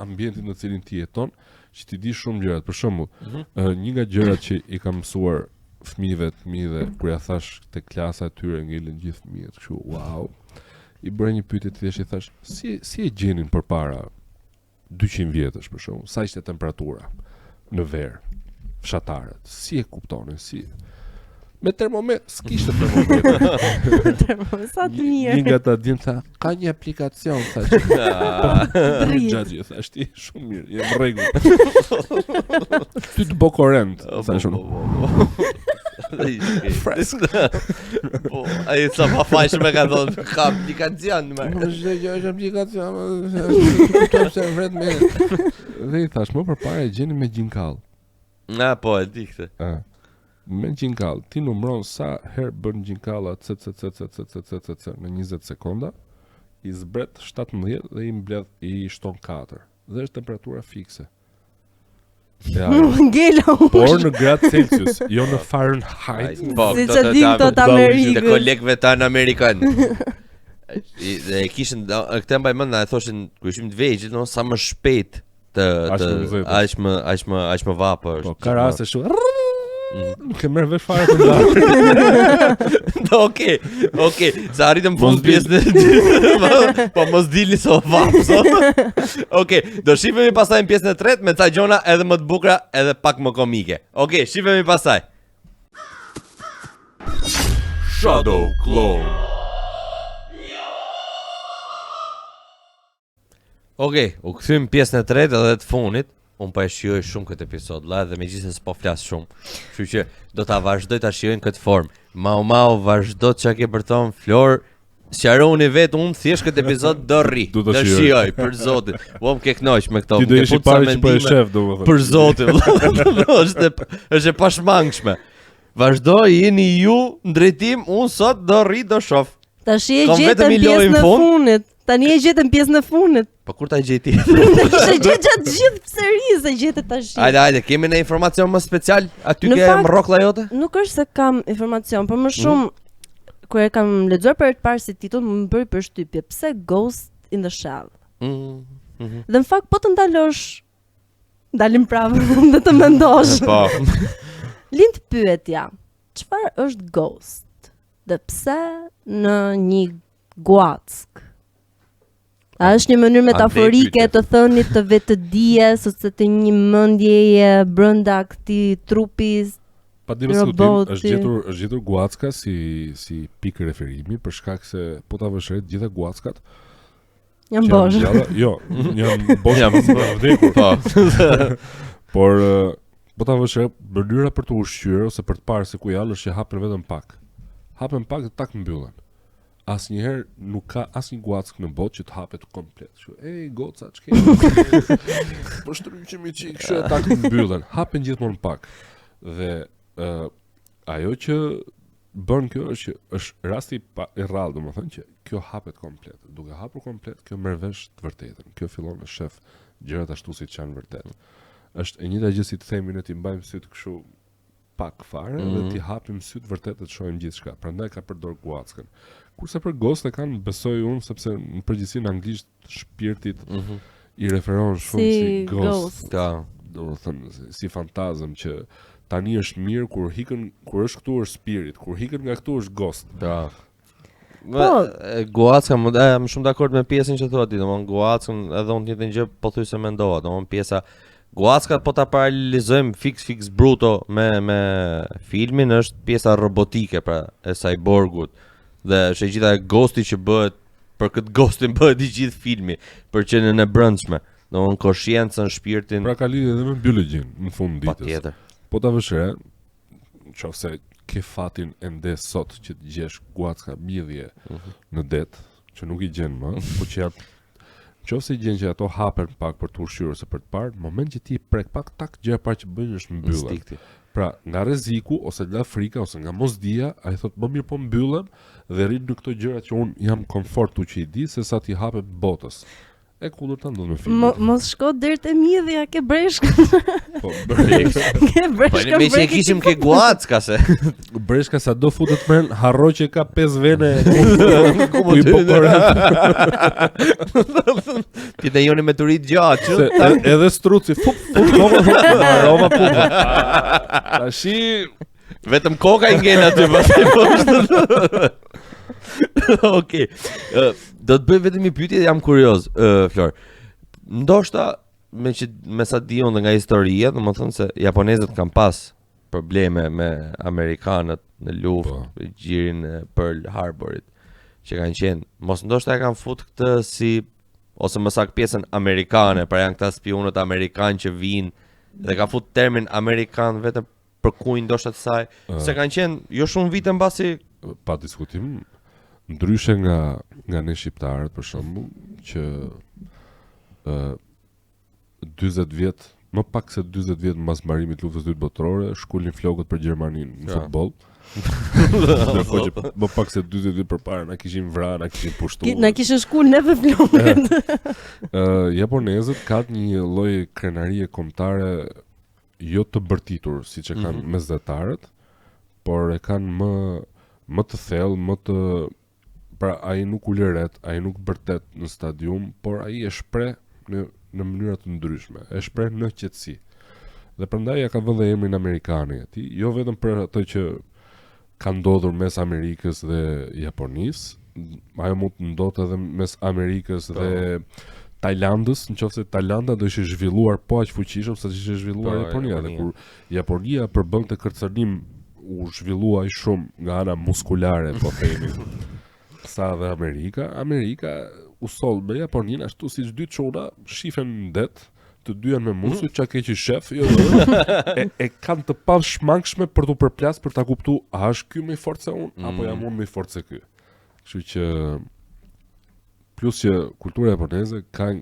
ambientin në cilin ti jeton, që ti di shumë gjërat. Për shembull, një nga gjërat që i kam mësuar fëmijëve të mi dhe kur ja thash te klasa e tyre ngelin gjithë fëmijët, kështu wow. I bëra një pyetje të thjeshtë, i thash, si e gjenin përpara 200 vjetësh për shembull, sa ishte temperatura në verë? Fshatarët, si e kuptonin, si me termometër, s'kishte termometër. Termometër, sa të mirë. Një nga ta djem tha, ka një aplikacion, thash. Gjaxhi, thash ti, shumë mirë, jam rregull. Ty të bokorent, thash unë. Fresk. Po, ai sa pa fajshme ka thonë, ka aplikacion më. Është aplikacion, kuptoj se vret me. Dhe i thash, më përpara e gjeni me gjinkalë. Po, e di këtë. Me gjinkalë, ti numëron sa herë bën gjinkalë në 20 sekonda, i zbret 17 dhe i mbledh i shton 4. Dhe është temperatura fikse. Por në gradë Celsius, jo në Fahrenheit. Po, të kolegëve tanë Amerikan. Dhe kishin këtë mbaj mend, e thoshin kur ishim të vegjël, sa më shpejt aq më vapër. Po ka raste shumë. Nuk e merr vesh fare të ndarë. Okej. Sa arritëm fund pjesën e dytë. Po mos dilni so vaps. Okej, do shihemi pastaj në pjesën e tretë me ca gjona edhe më të bukura edhe pak më komike. Okej, shihemi pastaj. Shadow Clone. Okej, u kthym pjesën e tretë edhe të fundit. Unë pa e shijoj shumë këtë episod, dhe megjithëse s'po flas shumë. Kështu që do ta vazhdoj ta shijoj në këtë formë. Mau, vazhdo çka ke për ton Flor. Sqaroni vetë, unë thjesht këtë episod do rri. Do shijoj për zotin. Po më ke kënaq me këto. Ti do ishi parë që po e shef domethënë. Për zotin. Është e pashmangshme. Vazhdo, jeni ju në drejtim, unë sot do rri, do shoh. Tash e gjetëm pjesën e fundit. Tani e gjetëm pjesën e fundit. Po kur ta gjeti? Ishte gjatë gjithë serisë e gjetë tash. Hajde, kemi një informacion më special? Aty ke mroklla jote? Nuk është se kam informacion, por më shumë kur e kam lexuar për të parë si titull më bëri përshtypje. Pse Ghost in the Shell? Dhe në fakt po të dalim prapë dhe të mendosh. Po. Lind pyetja. Çfarë është Ghost? Dhe pse në një guack? A është një mënyrë metaforike të thënit të vetëdijes ose të një mendjeje brenda këtij trupi? Pa diskutim, është gjetur guacka si pikë referimi për shkak se po ta vësh re gjitha guackat janë bosh. Jo, janë bosh jam vdekur. Po. Por po ta vësh re mënyra për të ushqyer ose për të parë se ku janë është që hapen vetëm pak. Hapen pak dhe tak mbyllen. Asnjëherë nuk ka asnjë guack në botë që të hapet komplet. Kështu, goca, ç'ke? Po shtrymqemi çik, kështu tak mbyllen. Hapen gjithmonë pak. Dhe ajo që bën kjo është rasti i rrallë, domethënë që kjo hapet komplet. Duke hapur komplet, kjo merr vesh të vërtetën. Kjo fillon të shef gjërat ashtu siç janë vërtet. Është e njëjta gjë si të themi ne ti mbajmë syt kështu pak fare dhe ti hapim syt vërtet të shohim gjithçka. Prandaj ka përdor guackën. Kurse për Ghost e kanë, besoj unë, sepse në përgjithësi në anglisht shpirtit i referon shumë si ghost. Do të thënë si fantazëm që tani është mirë kur është këtu është spirit, kur hikën nga këtu është ghost. Guacka më shumë dakord me pjesën që thua ti, domthon guackën edhe unë njëjtën gjë pothuajse mendova, domthon pjesa guacka po ta paralelizojmë fix bruto me filmin është pjesa robotike pra e cyborgut. Dhe është e gjitha ghosti që bëhet, për këtë ghostin bëhet i gjithë filmi, për që në brendshme, domthon koshiencën, shpirtin. Pra ka lidhje edhe me biologjin në fund ditës. Patjetër. Po ta vësh re, nëse ke fatin ende sot që të gjesh guacka mjedhje në det, që nuk i gjen më, po që nëse i gjen që ato hapen pak për të ushqyer ose për të parë, në moment që ti prek pak tak gjëja e parë që bën është mbyllur. Pra, nga rreziku ose nga frika ose nga mosdia, ai thotë më mirë po mbyllen dhe rrin në këto gjëra që un jam komfortu që i di se sa ti hapet botës. E kundërta ndodh me filmin. Mos shko deri te mjedhja, ke breshk. Po, breshk. Ke breshk. Po ne që kishim ke guacka se. Breshka sa do futet men, harro që ka 5 vene. Ku i pokorat. Ti dhe joni me turit gjatë. Edhe struci rova pupa. Tashi vetëm koka i ngjen aty pastaj. Okej. Do të bëj vetëm një pyetje, jam kurioz, Flor. Ndoshta me sa di unë nga historia, domethënë se japonezët kanë pas probleme me amerikanët në luftë, gjirin e Pearl Harborit, që kanë qenë, mos ndoshta e kanë fut këtë si ose më saktë pjesën amerikane, pra janë këta spionët amerikanë që vinë dhe ka fut termin amerikan vetëm për kujt ndoshta të saj, se kanë qenë jo shumë vite mbasi pa diskutim. Ndryshe nga ne shqiptarët për shembull që 40 vjet, më pak se 40 vjet mbas mbarimit të luftës së dytë botërore, shkulin flokët për Gjermaninë në futboll. Ndërkohë që më pak se 40 vjet përpara na kishin vrarë, na kishin pushtuar. Na kishin shkul neve flokët. Japonezët kanë një lloj krenarie kombëtare jo të bërtitur siç e kanë mesdhetarët, por e kanë më të thellë, pra ai nuk ulëret, ai nuk bërtet në stadium, por ai e shpreh në mënyra të ndryshme, e shpreh në qetësi. Dhe prandaj ja ka vënë dhe emrin amerikane atij, jo vetëm për ato që ka ndodhur mes Amerikës dhe Japonisë, ajo mund të ndodhte edhe mes Amerikës dhe Tajlandës, nëse Tajlanda do ishte zhvilluar po aq fuqishëm sa ishte zhvilluar Japonia, dhe kur Japonia përbënte kërcënim u zhvillua aq shumë nga ana muskulare, po themi, sa dhe Amerika u soll me Japoninë ashtu siç dy çuna shifen në det, të dy janë me muskë, çka keq i shef, jo. e kanë të pashmangshme për t'u përplas për ta kuptuar, a është ky më i fortë se unë apo jam unë më i fortë se ky. Kështu që plus që kultura japoneze ka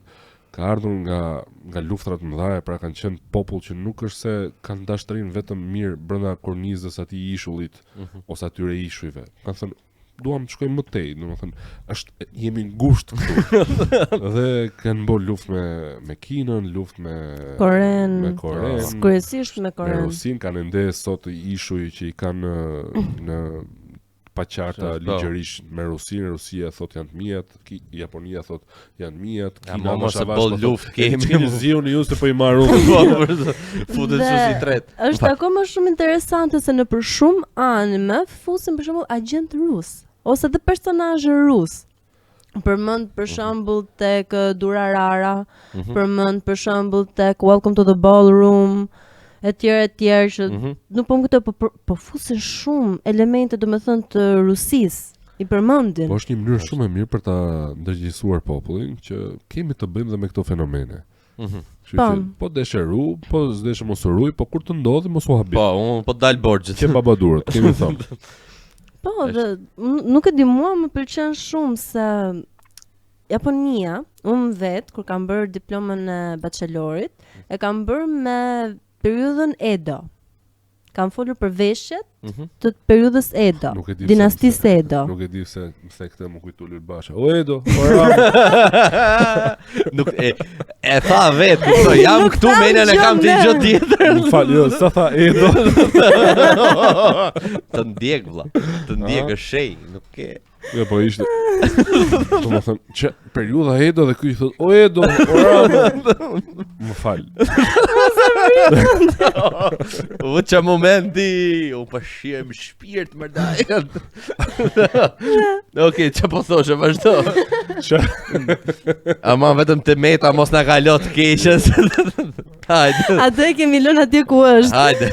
ardhur nga luftrat më mëdha, pra kanë qenë popull që nuk është se kanë dashurinë vetëm mirë brenda kornizës atij ishullit ose atyre ishujve. Kanë thënë duam të shkojmë më tej, domethënë jemi ngushtë këtu. Dhe kanë bërë luftë me Kinën, luftë me Koren, kryesisht me Koren. Me Rusin kanë ende sot ishuj që i kanë në paqarta ligjërisht me Rusia thot janë të mijat, Japonia thot janë mijat, Kina mos e boll luftë kemi. Kemi zioni ju se po i marrun. Futet susi tret. Është akoma shumë interesante se në për shumë anime fusin për shembull agjent rus ose dhe personazhe rus. Përmend për shembull tek Durarara, përmend për shembull tek Welcome to the Ballroom, etj që nuk po më kujtoj, po fusin shumë elemente domethënë të Rusisë, i përmendin. Po është një mënyrë shumë e mirë për ta ndërgjegjësuar popullin që kemi të bëjmë dhe me këto fenomene. Po desheru, po s'deshe mos ruj, po kur të ndodhi mos u habi. Po, unë po dal borxhet. Që babadurët, kemi thënë. Po, dhe nuk e di, mua më pëlqen shumë se Japonia, unë vetë kur kam bërë diplomën e bachelorit, e kam bërë me periudhën Edo. Kam folur për veshjet të periudhës Edo, dinastisë Edo. Nuk e di se këtë më kujtu Lul Basha. O Edo, ora. Nuk e tha vetë, jam këtu menën e kam të gjë tjetër. Më fal, jo, sa tha Edo. Të ndjek vlla, të ndjek është shej, nuk e. Jo, po ishte. Domethënë, që periudha Edo dhe ky i thot, "O Edo, ora." Më fal. U qa momenti, u pashiem shpirt më dajën. Okej, qa po thoshe, vazhdo. Ama vetëm të meta mos na kalot keqës. Hajde. Atë kemi lënë atje ku është. Hajde.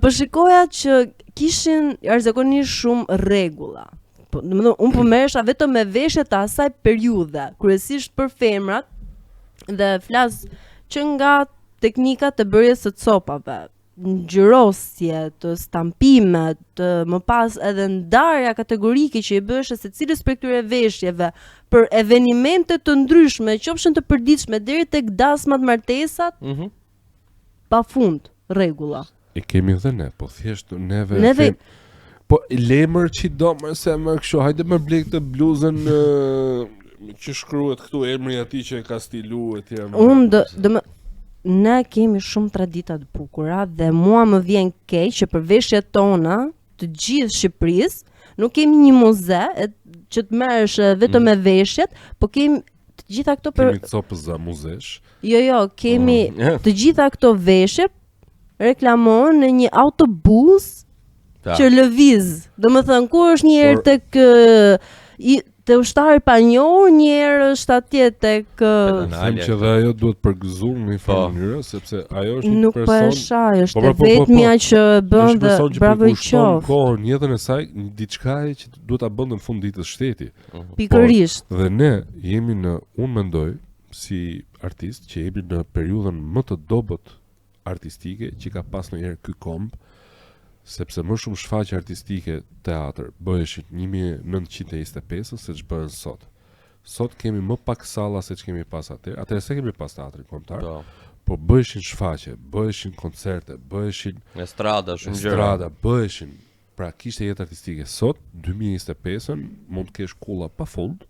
Po shikoja që kishin jashtëzakonisht shumë rregulla. Domethënë unë po merresha vetëm me veshjet e asaj periudhe, kryesisht për femrat, dhe flas që nga teknikat e bërjes së copave, ngjyrosje, të stampimet, më pas edhe ndarja kategorike që i bësh se cilës për këtyre veshjeve për evenimente të ndryshme, qofshin të përditshme deri tek dasmat, martesat, pafund rregulla. E kemi dhe ne, po thjesht neve po lemër që do më se më kështu, hajde më blek të bluzën që shkruhet këtu emri atij që e ka stilu etj. Ne kemi shumë tradita të bukura dhe mua më vjen keq që për veshjet tona të gjithë Shqipërisë nuk kemi një muze që të merresh vetëm me veshjet, po kemi të gjitha këto për kemi copë za muzesh. Jo, kemi të gjitha këto veshje reklamohen në një autobus që lëviz. Domethënë kur është një herë tek te ushtari pa njohur, një herë është atje tek them që dhe ajo duhet përgëzuar në një farë mënyrë, sepse ajo është një person. Nuk po e shaj, është vetmja që bën dhe bravo i qof. Kohën jetën e saj, diçka që duhet ta bënte në fund ditës shteti. Pikërisht. Dhe ne jemi unë mendoj si artist që jemi në periudhën më të dobët artistike që ka pas ndonjëherë ky komb. Sepse më shumë shfaqje artistike teatr bëheshin 1925 se që bëhen sot. Sot kemi më pak salla se që kemi pas atëherë. Atëherë se kemi pas teatrin kombëtar, po bëheshin shfaqje, bëheshin koncerte, bëheshin estrada, shumë gjëra. Bëheshin. Pra kishte jetë artistike. Sot 2025-ën mund të kesh kulla pafund,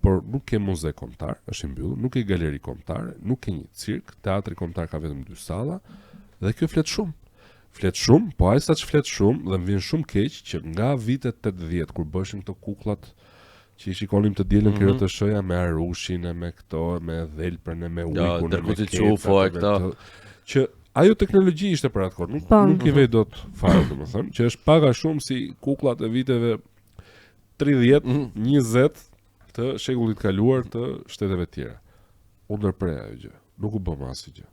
por nuk ke muze kombëtar, është i mbyllur, nuk ke galeri kombëtare, nuk ke një cirk, teatri kombëtar ka vetëm 2 salla dhe kjo flet shumë. Flet shumë, po ai sa që flet shumë dhe më vjen shumë keq që nga vitet 80 kur bëshin këto kukullat që i shikonim të dielën këto të shoja me Arushin, me këto, me Dhelprën, me Ujkun, me Qufo e këto, që ajo teknologji ishte për atë kohë, nuk I vej dot fare, domethënë, që është paga shumë si kukullat e viteve 30, 20 të shekullit kaluar të shteteve tjera. U ndërprej ajo gjë, nuk u bëm asgjë.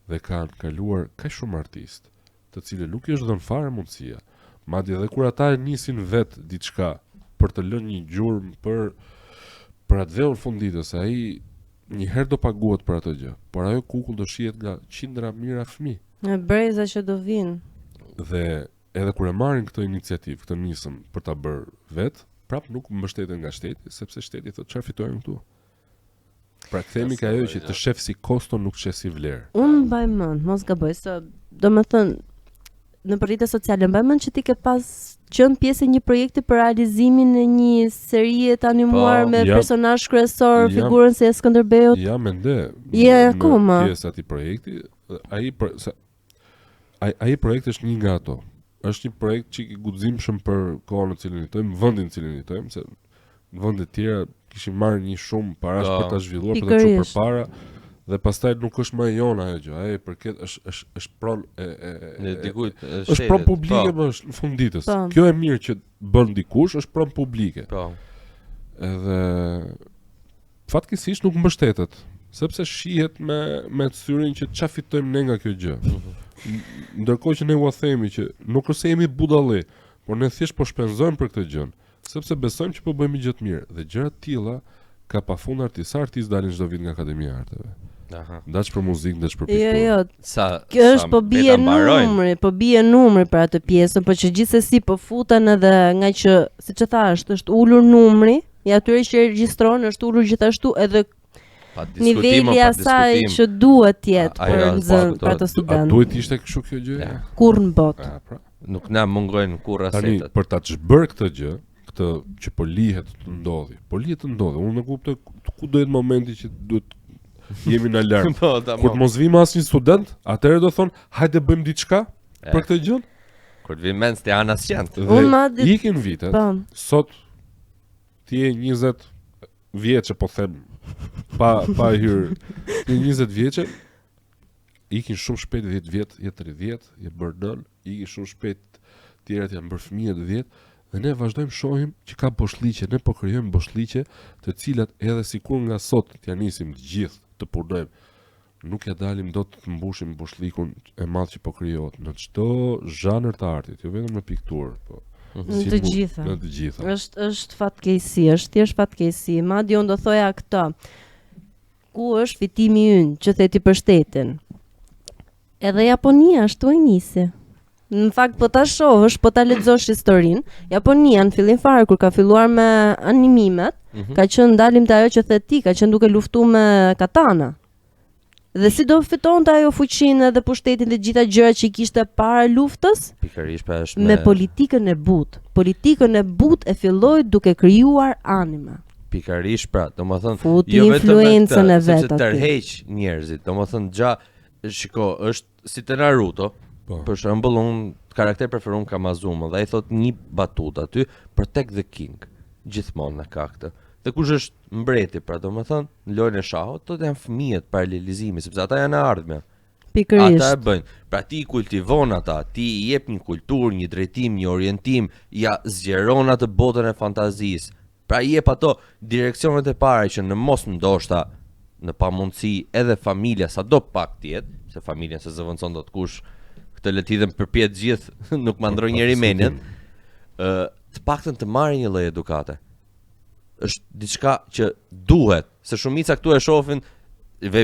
Dhe kanë kaluar kaq shumë artistë, të cilë nuk I është dhënë fare mundësia. Madje edhe kur ata nisin vet diçka për të lënë një gjurmë për atë dhëun funditës, ai një herë do paguhet për atë gjë, por ajo kukull do shihet nga qindra mijëra fëmijë. E breza që do vinë. Dhe edhe kur e marrin këtë iniciativë, këtë nisëm për ta bërë vet, prap nuk mbështeten nga shteti, sepse shteti thotë çfarë fitojmë këtu. Pra kthehemi ka ajo që të shef si kosto nuk shef si vlerë. Unë mbaj mend, mos gaboj, se domethënë në rrjetet sociale mbaj mend që ti ke pas qenë pjesë e një projekti për realizimin e një serie të animuar me personazh kryesor, figurën si Skënderbeut. Ja, mende. Akoma. Pjesë atij projekti, ai projekt është një nga ato. Është një projekt që I guximshëm për kohën në cilën jetojmë, vendin në cilën jetojmë, se në vende të tjera kishin marrë një shumë parash për ta zhvilluar, për ta çuar përpara. Dhe pastaj nuk është më jona ajo gjë, ai përket është pronë e dikujt, është pronë publike më në fund ditës. Kjo e mirë që bën dikush është pronë publike. Po. Edhe fatkeqësisht nuk mbështetet, sepse shihet me syrin që çfarë fitojmë ne nga kjo gjë. Ndërkohë që ne u themi që nuk është se jemi budalli, por ne thjesht po shpenzojmë për këtë gjë, sepse besojmë që po bëjmë gjë të mirë dhe gjëra të tilla ka pafund artistë dalin çdo vit nga Akademia e Arteve. Aha. Dash për muzikë, dash për pikturë. Jo. Kjo është po bie numri për atë pjesë, por që gjithsesi po futen edhe nga që siç e thash, është ulur numri, I atyre që regjistron është ulur gjithashtu edhe niveli asaj që duhet të jetë për nxënës për atë student. A duhet ishte kështu kjo gjë? Kurrë në botë. Nuk na mungojnë kurrë asetet. Tani për ta çbër këtë gjë, këtë që po lihet të ndodhi. Unë nuk kuptoj ku do jetë momenti që duhet jemi në alarm. Kur të mos vim asnjë student, atëherë do thon, hajde bëjmë diçka për këtë gjë. Kur të vim mend te Ana Sjant. Ikin vitet. Sot ti je 20 vjeç, po them pa hyr 20 vjeç. Ikin shumë shpejt 10 vjet, je 30, je bërë nën, ikin shumë shpejt tjerat janë bërë fëmijë 10 vjet. Dhe ne vazhdojmë shohim që ka boshliqe, ne po krijojmë boshliqe të cilat edhe sikur nga sot t'ja nisim të gjithë të punojmë, nuk ja dalim dot të mbushim boshlikun e madh që po krijohet në çdo zhanër të artit, jo vetëm në pikturë, po. Në të gjitha. Në të gjitha. Është fatkeqësi, është thjesht fatkeqësi. Madje unë do thoja këtë. Ku është fitimi ynë që theti për shtetin? Edhe Japonia ashtu e nisi. Në fakt po ta shohësh, po ta lexosh historinë, Japonia në fillim fare kur ka filluar me animimet, ka qenë ndalim te ajo që the ti, ka qenë duke luftuar me katana. Dhe si do fitonte ajo fuqinë dhe pushtetin dhe gjitha gjërat që I kishte para luftës? Pikërisht pra është me politikën e butë. Politikën e butë e filloi duke krijuar anime. Pikërisht pra, domethënë jo vetëm influencën e vet aty. Tërheq njerëzit, domethënë shiko, është si te Naruto. Për shembull, unë karakter preferuar Kamazuma dhe ai thot një batutë aty Protect the King. Gjithmonë ka këtë. Dhe kush është mbreti, pra domethënë, në lojën e shahut, ato janë fëmijët paralelizimi, sepse ata janë e ardhmja. Pikërisht. Ata e bëjnë. Pra ti I kultivon ata, ti I jep një kulturë, një drejtim, një orientim, ja zgjeron atë botën e fantazisë. Pra I jep ato direksionet e para që në mos ndoshta në pamundësi edhe familja sado pak të jetë, se familja se zëvendëson dot kush të letidhem përpjet gjithë, nuk ma ndroj njeri menjen, të paktën të marrë një lloj edukate. Është diçka që duhet, se shumica këtu e shohin,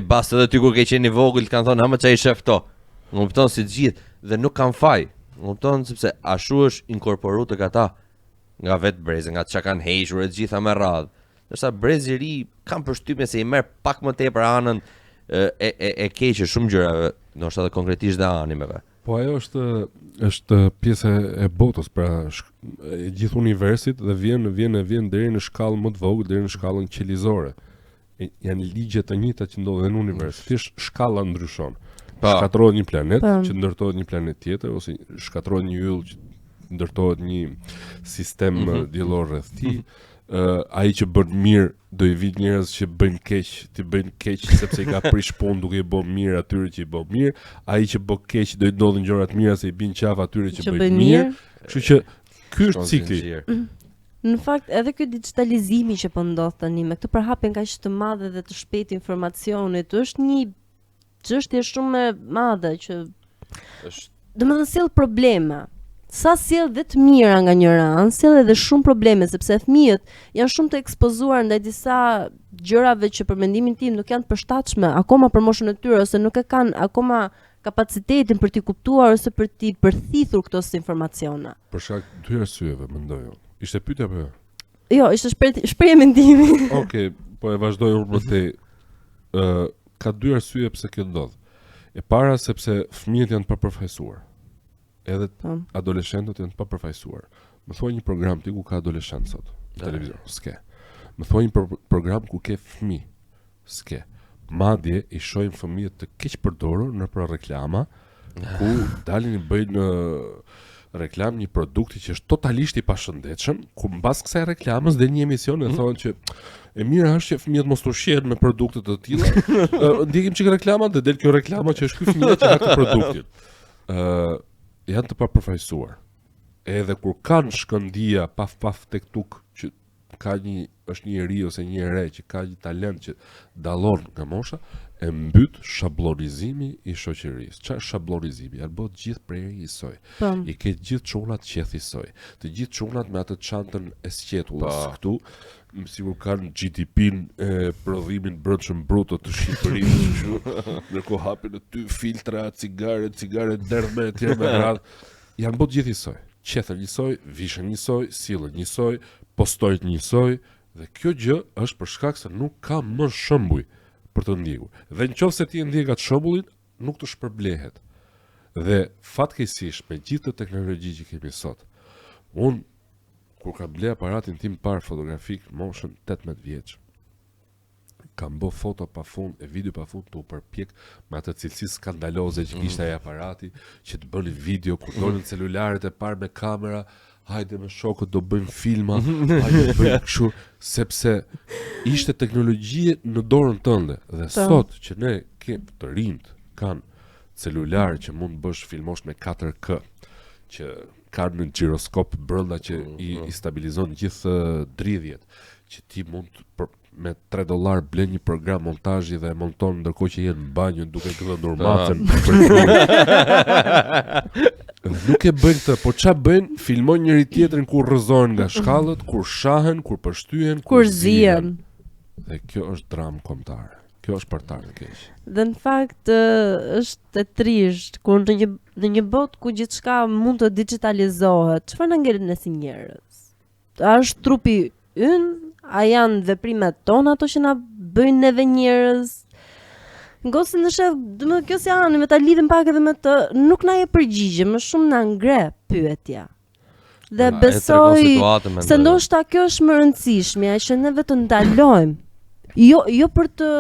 bas edhe ty kur ke qenë I vogël, kanë thonë, ama çai shef këto. Më kupton si të gjithë, dhe nuk kanë faj. Më kupton sepse ashtu është inkorporuar tek ata nga vetë brezi, nga çka kanë hequr të gjitha me radhë. Ndërsa brezi I ri kanë përshtypjen se I merr pak më tepër anën e keqe shumë gjërave, ndoshta edhe konkretisht dhe animeve. Po ajo është pjesë e botës, pra e gjithë universit dhe vjen deri në shkallë më të vogël, deri në shkallën qelizore. Janë ligje të njëjta që ndodhen në univers, thjesht shkalla ndryshon. Shkatërrohet një planet që ndërtohet një planet tjetër, ose shkatërrohet një yll që ndërtohet një sistem diellor rreth tij. ai që bën mirë do I vit njerëz që bëjnë keq, ti bëjnë keq sepse I ka prish punë duke I bën mirë atyre që I bën mirë, ai që bën keq do I ndodhin gjëra të mira se I bin qaf atyre që bëjnë mirë. Kështu që ky është cikli. Në fakt edhe ky digitalizimi që po ndodh tani me këtë përhapjen kaq të madhe dhe të shpejtë informacionit është një çështje shumë e madhe që domethënë sjell probleme. Sa sjell dhe të mira nga njëra anë, sjell edhe shumë probleme sepse fëmijët janë shumë të ekspozuar ndaj disa gjërave që për mendimin tim nuk janë të përshtatshme akoma për moshën e tyre ose nuk e kanë akoma kapacitetin për t'i kuptuar ose për t'i përthithur këto informacione. Për shkak të dy arsyeve mendoj unë. Ishte pyetja apo jo? Jo, ishte shprehje mendimi. Okej, po e vazhdoj unë për te. Ka dy arsye pse kjo ndodh. E para sepse fëmijët janë të papërfaqësuar. Edhe adoleshentët janë të papërfaqësuar. Më thuaj një program ti ku ka adoleshent sot në televizion, s'ke. Më thuaj një program ku ke fëmijë, s'ke. Madje I shohim fëmijët të keq përdorur në për reklama ku dalin I bëjnë reklam një produkti që është totalisht I pashëndetshëm, ku mbas kësaj reklamës del një emision e thonë që e mira është që fëmijët mos ushqehen me produkte të tilla. Ndjekim çik reklamat dhe del kjo reklama që është ky fëmijë që ka këtë produktin. Janë të papërfaqësuar. Edhe kur kanë shkëndija paf tek tuk që është një ri ose një ere që ka një talent që dallon nga mosha, e mbyt shablonizimi I shoqërisë. Çfarë shablonizimi? Janë bërë gjithë prerë I soj. I ke gjithë çunat qeth I soj. Të gjithë çunat me atë çantën e sqetullës këtu, sigur kanë GDP-n e prodhimin brendshëm bruto të Shqipërisë, kështu. Ndërkohë hapin aty filtra, cigare derdhme etj me radhë. Janë bërë gjithë I soj. Qethen një soj, vishën një soj, sillen një soj, postojnë një soj, dhe kjo gjë është për shkak se nuk ka më shembuj për të ndjekur. Dhe nëse ti e ndjek atë shembullin, nuk të shpërblehet. Dhe fatkeqësisht me gjithë të teknologji që kemi sot, unë kur kam ble aparatin tim parë fotografik moshën 18 vjeç, kam bë foto pafund e video pafund të u përpjek me atë cilësi skandaloze që kishte ai aparati, që të bëni video kur dolën celularet e parë me kamera, hajde me shokët do bëjmë filma, hajde bëjmë kështu, sepse ishte teknologji në dorën tënde. Dhe sot që ne kemi të rinjt kanë celular që mund bësh filmosh me 4K, që kanë në giroskop brenda që I stabilizon gjithë dridhjet, që ti mund me $3 blen një program montazhi dhe e monton ndërkohë që je në banjë duke gëndur matën. Nuk e bëjnë këtë, po ç'a bëjnë? Filmojnë njëri tjetrin kur rrëzohen nga shkallët, kur shahen, kur përshtyhen, kur zihen. Dhe kjo është dramë kombëtare. Kjo është partar e keq. Dhe në fakt është e trisht kur në një botë ku gjithçka mund të digitalizohet, çfarë na ngelen ne si njerëz? A është trupi ynë? A janë veprimet tona ato që na bëjnë neve njerëz? Ngosi në shef, dëmë kjo si anë, me ta lidhim pak edhe me të, nuk na e përgjigje, më shumë na ngre pyetja. Dhe besoj se ndoshta kjo është më rëndësishmja, që neve të ndalojmë. Jo për të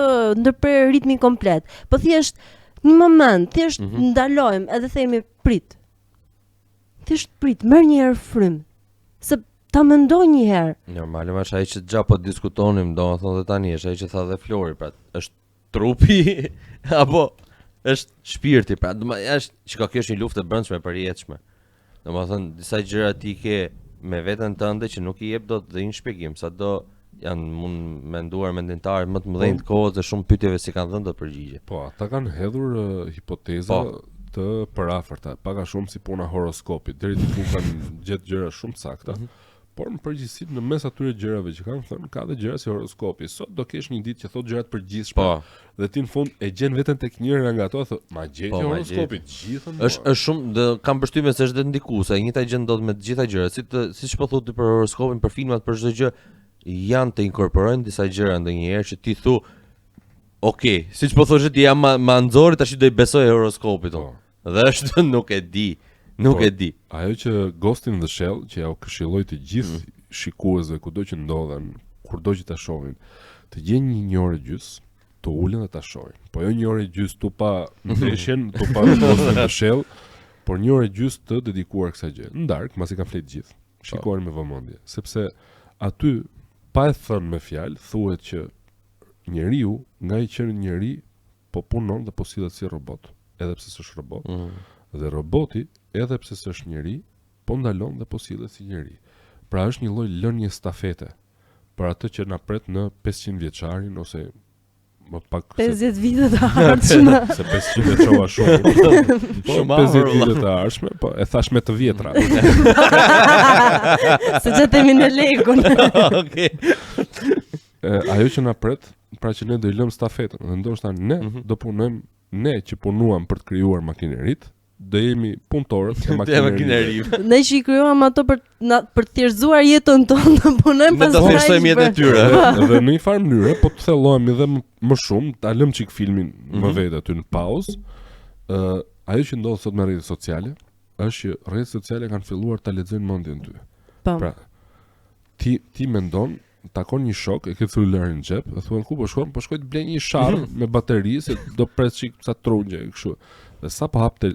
ndërprer ritmin komplet, po thjesht një moment, thjesht ndalojmë edhe themi prit. Thjesht prit, merr një herë frym. Se ta mendoj një herë. Normale më ai që gjapo diskutonim, domethënë dhe tani është ai që tha dhe Flori, pra është trupi apo është shpirti, pra është kjo është një luftë e brendshme e përjetshme. Domethënë disa gjëra ti ke me veten tënde që nuk I jep dot dhe një shpjegim, sado janë mund menduar mendimtarë më të mëdhenj të kohës dhe shumë pyetjeve si kanë dhënë dot përgjigje. Po, ata kanë hedhur hipoteza të parafërta, pak a shumë si puna horoskopit, deri diku kanë gjetë gjëra shumë sakta. Por në përgjithësi në mes atyre gjërave që kanë thënë ka dhe gjëra si horoskopi. Sot do kesh një ditë që thot gjëra të përgjithshme. Dhe ti në fund e gjen veten tek njëra nga ato, thot, ma gjetje horoskopi gjithë. Është shumë dhe kam përshtypjen se është ndikuese, e njëjta gjë ndodh me të gjitha gjërat. Siç po thotë për horoskopin, për filmat, për çdo gjë, janë të inkorporojnë disa gjëra ndonjëherë që ti thu, okay, siç po thoshë ti jam ma nxori tash do I besoj horoskopit. Dhe është nuk e di. Nuk e di. Ajo që Ghost in the Shell, që ja u këshilloj të gjithë shikuesve kudo që ndodhen, kurdo që ta shohin, të gjenë një orë gjys, të ulen dhe ta shohin. Po jo një orë gjys tu pa ndeshjen, tu pa Ghost in the Shell, por një orë gjys të dedikuar kësaj gjë. Në darkë, masi kanë flet gjithë. Shikojnë me vëmendje, sepse aty pa e thënë me fjalë, thuhet që njeriu nga i qenë njeri po punon dhe po sillet si robot, edhe pse s'është robot. Dhe roboti, edhe pse s'është njeri, po ndalon dhe po sillet si njeri. Pra është një lloj lënie stafete për atë që na pret në 500 vjeçarin ose më pak 50 vite të ardhshme. Se 500 vjeçova shumë. Po 50 vite të ardhshme, po e thash me të vjetra. Se gjetemi në legun. Okej. Ajo që na pret, pra që ne do i lëm stafetën, dhe ndoshta ne do punojmë, ne që punuam për të krijuar makineritë, do jemi punëtorët e makinerive. Ne që i krijuam ato për të thjeshtëzuar jetën tonë, të punojmë pastaj. Ne do thjeshtësojmë jetën e tyre. Dhe në një farë mënyrë, po të thellohemi dhe më shumë, ta lëm çik filmin më vetë aty në pauzë. Ajo që ndodh sot me rrjetet sociale, është që rrjetet sociale kanë filluar ta lexojnë mendjen ty. Pra, ti mendon, takon një shok, e ke celularin në xhep, dhe thuan ku po shkon? Po shkoj të blej një sharr me bateri, se do pres çik sa trunje kështu. Dhe sa po hapte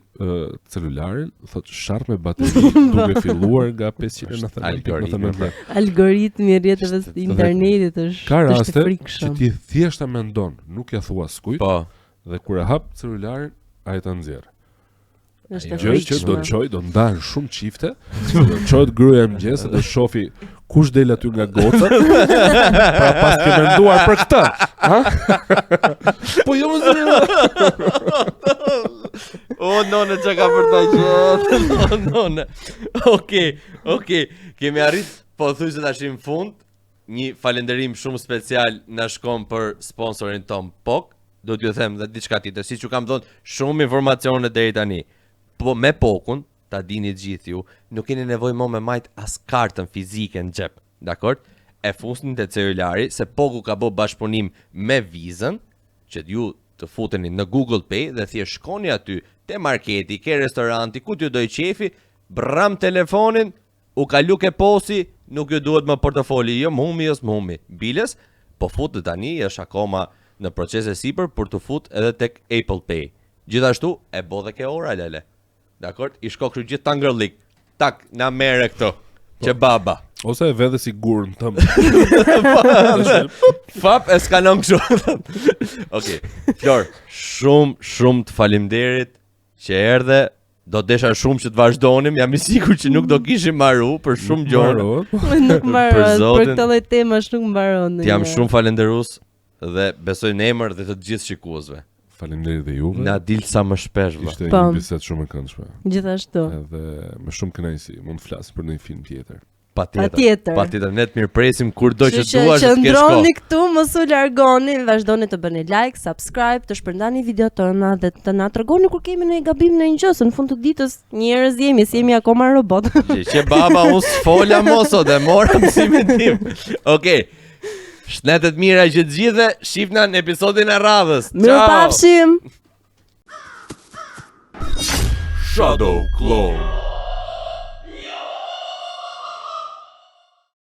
celularin, thot sharr me bateri, duke filluar nga 599. Algoritmi i rrjeteve të internetit është ka raste frikshëm. Që ti thjesht e mendon, nuk ja thua askujt. Po. Dhe kur e hap celularin, ai ta nxjerr. Është gjë që do të çoj, do ndahen shumë çifte, do çohet gruaja e mëngjesit dhe shofi kush del aty nga gocat. Pra pas ke menduar për këtë, ha? Po jo më O, none, që ka për të gjithë. None. Okej. Kemi arrit, po thuj se tash në fund, një falenderim shumë special na shkon për sponsorin ton POK. Do t'ju them dhe diçka tjetër, siç ju kam thënë, shumë informacione deri tani. Po me POK-un, ta dini gjithë ju, nuk keni nevojë më me majt as kartën fizike në xhep, dakor? E fusni te celulari, se POK-u ka bë bashkëpunim me Vizën, që ju të futeni në Google Pay dhe thjesht shkoni aty te marketi, ke restoranti, ku t'ju doj qefi, bram telefonin, u kalu ke posi, nuk ju duhet më portofoli, jo më humi, biles, po futet tani, është akoma në proces e sipër për të fut edhe tek Apple Pay. Gjithashtu e bë dhe ke ora lele. Dakor? I shko kështu gjithë tangërlik. Tak, na merre këto. Që baba. Ose e vedhe si gurën tëm. Fap e skanon kështu. Okej. Flor, shumë të faleminderit që erdhe. Do desha shumë që të vazhdonim, jam I sigurt që nuk do kishim mbaru për shumë gjëra. Nuk mbaron, për këtë lloj temash nuk mbaron. Jam shumë falënderues dhe besoj në emër dhe të gjithë shikuesve. Faleminderit dhe juve. Na dil sa më shpesh valla. Ishte një bisedë shumë e këndshme. Gjithashtu. Edhe me shumë kënaqësi, mund të flas për një film tjetër. Patjetër, ne të mirpresim kurdo që duash të kesh kohë. Qëndroni këtu, mos u largoni, vazhdoni të bëni like, subscribe, të shpërndani videot tona dhe të na tregoni kur kemi ndonjë gabim në një gjë, se në fund të ditës njerëz jemi, si jemi akoma robot. Që baba unë s'fola moso dhe mora mësimin tim. Okej. Shnetet mira që të gjithë, shifna në episodin e radhës. Mirupafshim. Shadow Clone.